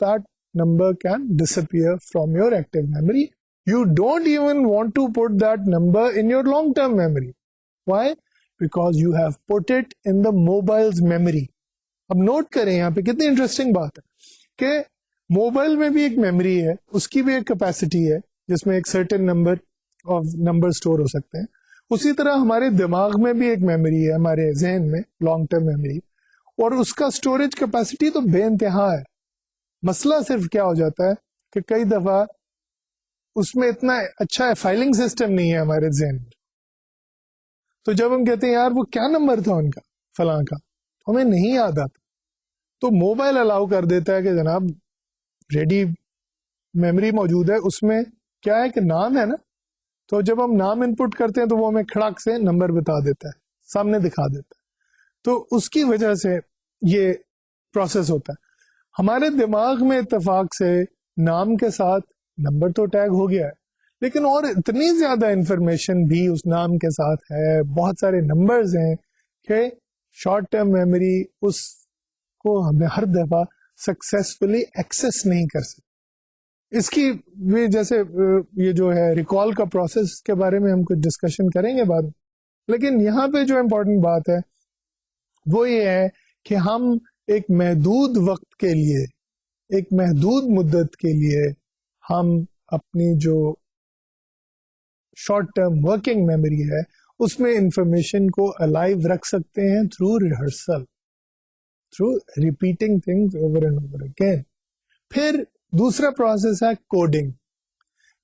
that number can disappear from your active memory. You don't even want to put that number in your long-term memory. Why? Because you have put it in the mobile's memory. اب note کریں یہاں پہ کتنی interesting بات ہے کہ mobile میں بھی ایک میموری ہے، اس کی بھی ایک کیپیسٹی ہے جس میں ایک سرٹن نمبر سٹور ہو سکتے ہیں. اسی طرح ہمارے دماغ میں بھی ایک میموری ہے، ہمارے ذہن میں لانگ ٹرم میموری، اور اس کا سٹوریج کیپیسٹی تو بے انتہا ہے. مسئلہ صرف کیا ہو جاتا ہے کہ کئی دفعہ اس میں اتنا اچھا فائلنگ سسٹم نہیں ہے ہمارے ذہن میں. تو جب ہم کہتے ہیں یار وہ کیا نمبر تھا ان کا فلاں کا، ہمیں نہیں یاد آتا، تو موبائل الاؤ کر دیتا ہے کہ جناب ریڈی میموری موجود ہے، اس میں کیا ہے کہ نام ہے نا، تو جب ہم نام انپٹ کرتے ہیں تو وہ ہمیں کھڑک سے نمبر بتا دیتا ہے، سامنے دکھا دیتا ہے. تو اس کی وجہ سے یہ پروسیس ہوتا ہے. ہمارے دماغ میں اتفاق سے نام کے ساتھ نمبر تو ٹیگ ہو گیا ہے، لیکن اور اتنی زیادہ انفارمیشن بھی اس نام کے ساتھ ہے، بہت سارے نمبرز ہیں کہ شارٹ ٹرم میموری اس کو ہمیں ہر دفعہ سکسیسفلی ایکسس نہیں کر سکتی. اس کی بھی جیسے یہ جو ہے ریکال کا پروسیس کے بارے میں ہم کچھ ڈسکشن کریں گے بعد میں، لیکن یہاں پہ جو امپورٹنٹ بات ہے وہ یہ ہے کہ ہم ایک محدود وقت کے لیے، ایک محدود مدت کے لیے ہم اپنی جو شارٹ ٹرم ورکنگ میموری ہے اس میں انفارمیشن کو الائیو رکھ سکتے ہیں through rehearsal, through repeating things over and over again. پھر دوسرا پروسیس ہے coding.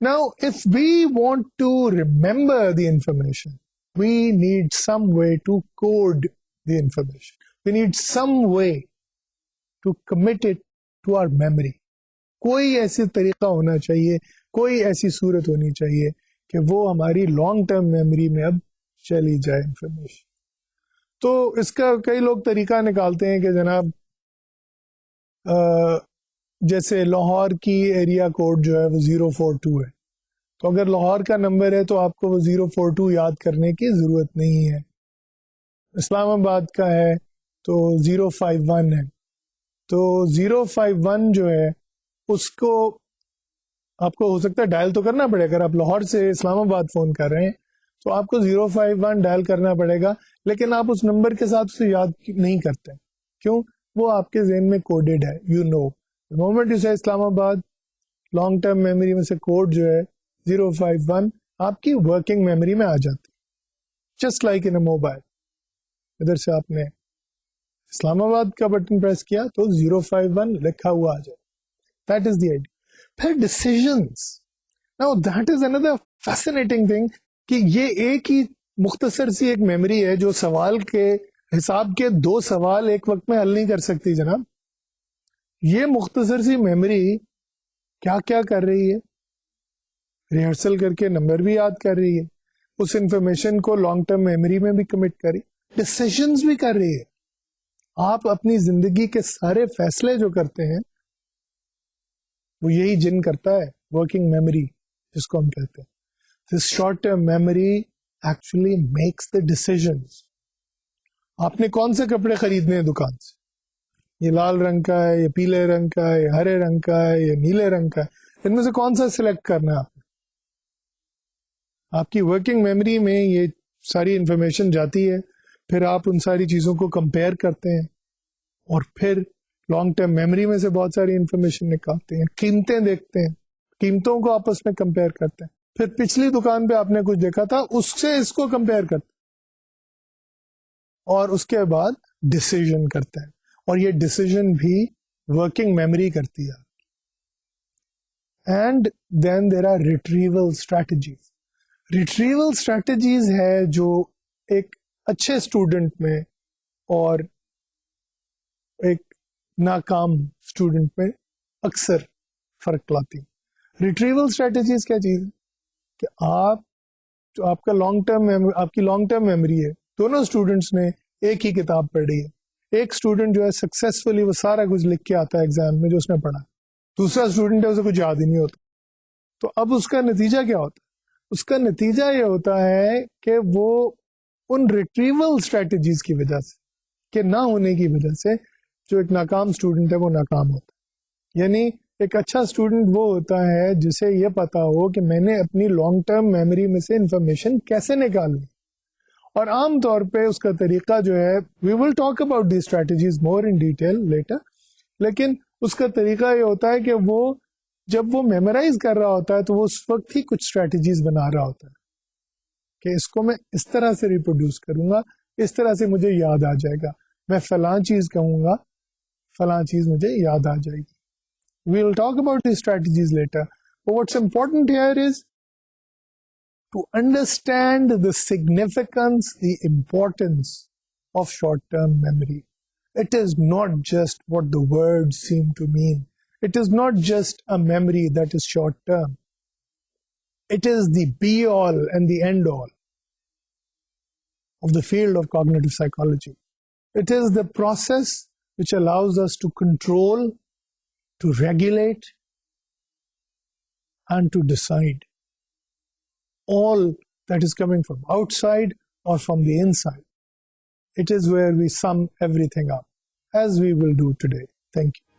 Now if we want to remember the information, we need some way to code the information. We need some way to commit it to our memory. کوئی ایسی طریقہ ہونا چاہیے, کوئی ایسی صورت ہونی چاہیے کہ وہ ہماری لانگ ٹرم میموری میں اب چلی جائے انفارمیشن. تو اس کا کئی لوگ طریقہ نکالتے ہیں کہ جناب جیسے لاہور کی ایریا کوڈ جو ہے وہ 042 ہے, تو اگر لاہور کا نمبر ہے تو آپ کو وہ 042 یاد کرنے کی ضرورت نہیں ہے. اسلام آباد کا ہے تو 051 ہے, تو 051 جو ہے اس کو آپ کو ہو سکتا ہے ڈائل تو کرنا پڑے. اگر آپ لاہور سے اسلام آباد فون کر رہے ہیں تو آپ کو 051 ڈائل کرنا پڑے گا, لیکن آپ اس نمبر کے ساتھ اسے یاد نہیں کرتے. کیوں؟ وہ آپ کے ذہن میں کوڈڈ ہے. یو نو مومنٹ یو سے اسلام آباد, لانگ ٹرم میموری میں سے کوڈ جو ہے 051 آپ کی ورکنگ میموری میں آ جاتی, جسٹ لائک ان اے موبائل. ادھر سے آپ نے اسلام آباد کا بٹن پریس کیا تو 051 لکھا ہوا آ جائے. That is the idea. پھر decisions, now that is another fascinating thing کہ یہ ایک ہی مختصر سی ایک میموری ہے جو سوال کے حساب کے 2 سوال ایک وقت میں حل نہیں کر سکتی جناب. یہ مختصر سی میموری کیا کیا کر رہی ہے؟ ریہرسل کر کے نمبر بھی یاد کر رہی ہے, اس انفارمیشن کو لانگ ٹرم میموری میں بھی کمٹ کری, ڈیسیژنز بھی کر رہی ہے. آپ اپنی زندگی کے سارے فیصلے جو کرتے ہیں وہ یہی جن کرتا ہے, ورکنگ میموری جس کو ہم کہتے ہیں. This short term memory actually makes the decisions. آپ نے کون سے کپڑے خریدنے ہیں دکان سے, یہ لال رنگ کا ہے, یہ پیلے رنگ کا ہے, یہ ہرے رنگ کا ہے, یہ نیلے رنگ کا ہے, ان میں سے کون سا سلیکٹ کرنا ہے آپ نے؟ آپ کی ورکنگ میموری میں یہ ساری انفارمیشن جاتی ہے, پھر آپ ان ساری چیزوں کو کمپیئر کرتے ہیں اور پھر لانگ ٹرم میموری میں سے بہت ساری انفارمیشن نکالتے ہیں, قیمتیں دیکھتے ہیں, قیمتوں کو آپس میں کمپیئر کرتے ہیں, پھر پچھلی دکان پہ آپ نے کچھ دیکھا تھا اس سے اس کو کمپیئر کرتے ہیں اور اس کے بعد ڈیسیژن کرتے ہیں, اور یہ ڈیسیژن بھی ورکنگ میموری کرتی ہے. And then there are retrieval strategies. Retrieval strategies ہے جو ایک اچھے اسٹوڈنٹ میں اور ایک ناکام اسٹوڈنٹ میں اکثر فرق لاتی. ریٹریول اسٹریٹجیز کیا چیز ہے کہ آپ جو آپ کا لانگ ٹرم آپ کی لانگ ٹرم میموری ہے, دونوں اسٹوڈنٹس نے ایک ہی کتاب پڑھی ہے. ایک اسٹوڈنٹ جو ہے سکسیسفلی وہ سارا کچھ لکھ کے آتا ہے ایگزام میں جو اس نے پڑھا, دوسرا اسٹوڈنٹ ہے اسے کچھ یاد ہی نہیں ہوتا. تو اب اس کا نتیجہ کیا ہوتا ہے؟ اس کا نتیجہ یہ ہوتا ہے کہ وہ ان ریٹریول اسٹریٹجیز کی وجہ سے کہ نہ ہونے کی وجہ سے جو ایک ناکام اسٹوڈنٹ ہے وہ ناکام ہوتا ہے. یعنی ایک اچھا اسٹوڈنٹ وہ ہوتا ہے جسے یہ پتا ہو کہ میں نے اپنی لانگ ٹرم میموری میں سے انفارمیشن کیسے نکالنی, اور عام طور پہ اس کا طریقہ جو ہے, we will talk about the strategies more in detail later, لیکن اس کا طریقہ یہ ہوتا ہے کہ وہ جب وہ میمورائز کر رہا ہوتا ہے تو وہ اس وقت ہی کچھ اسٹریٹجیز بنا رہا ہوتا ہے کہ اس کو میں اس طرح سے ریپروڈیوس کروں گا, اس طرح سے مجھے یاد آ جائے گا, میں فلاں چیز کہوں گا, فلاں چیز مجھے یاد آ جائے گی. We will talk about the strategies later. What's important here is to understand the significance, the importance of short-term memory. It is not just what the words seem to mean. It is not just a memory that is short-term. It is the be-all and the end-all of the field of cognitive psychology. It is the process which allows us to control, to regulate, and to decide all that is coming from outside or from the inside. It is where we sum everything up, as we will do today. Thank you.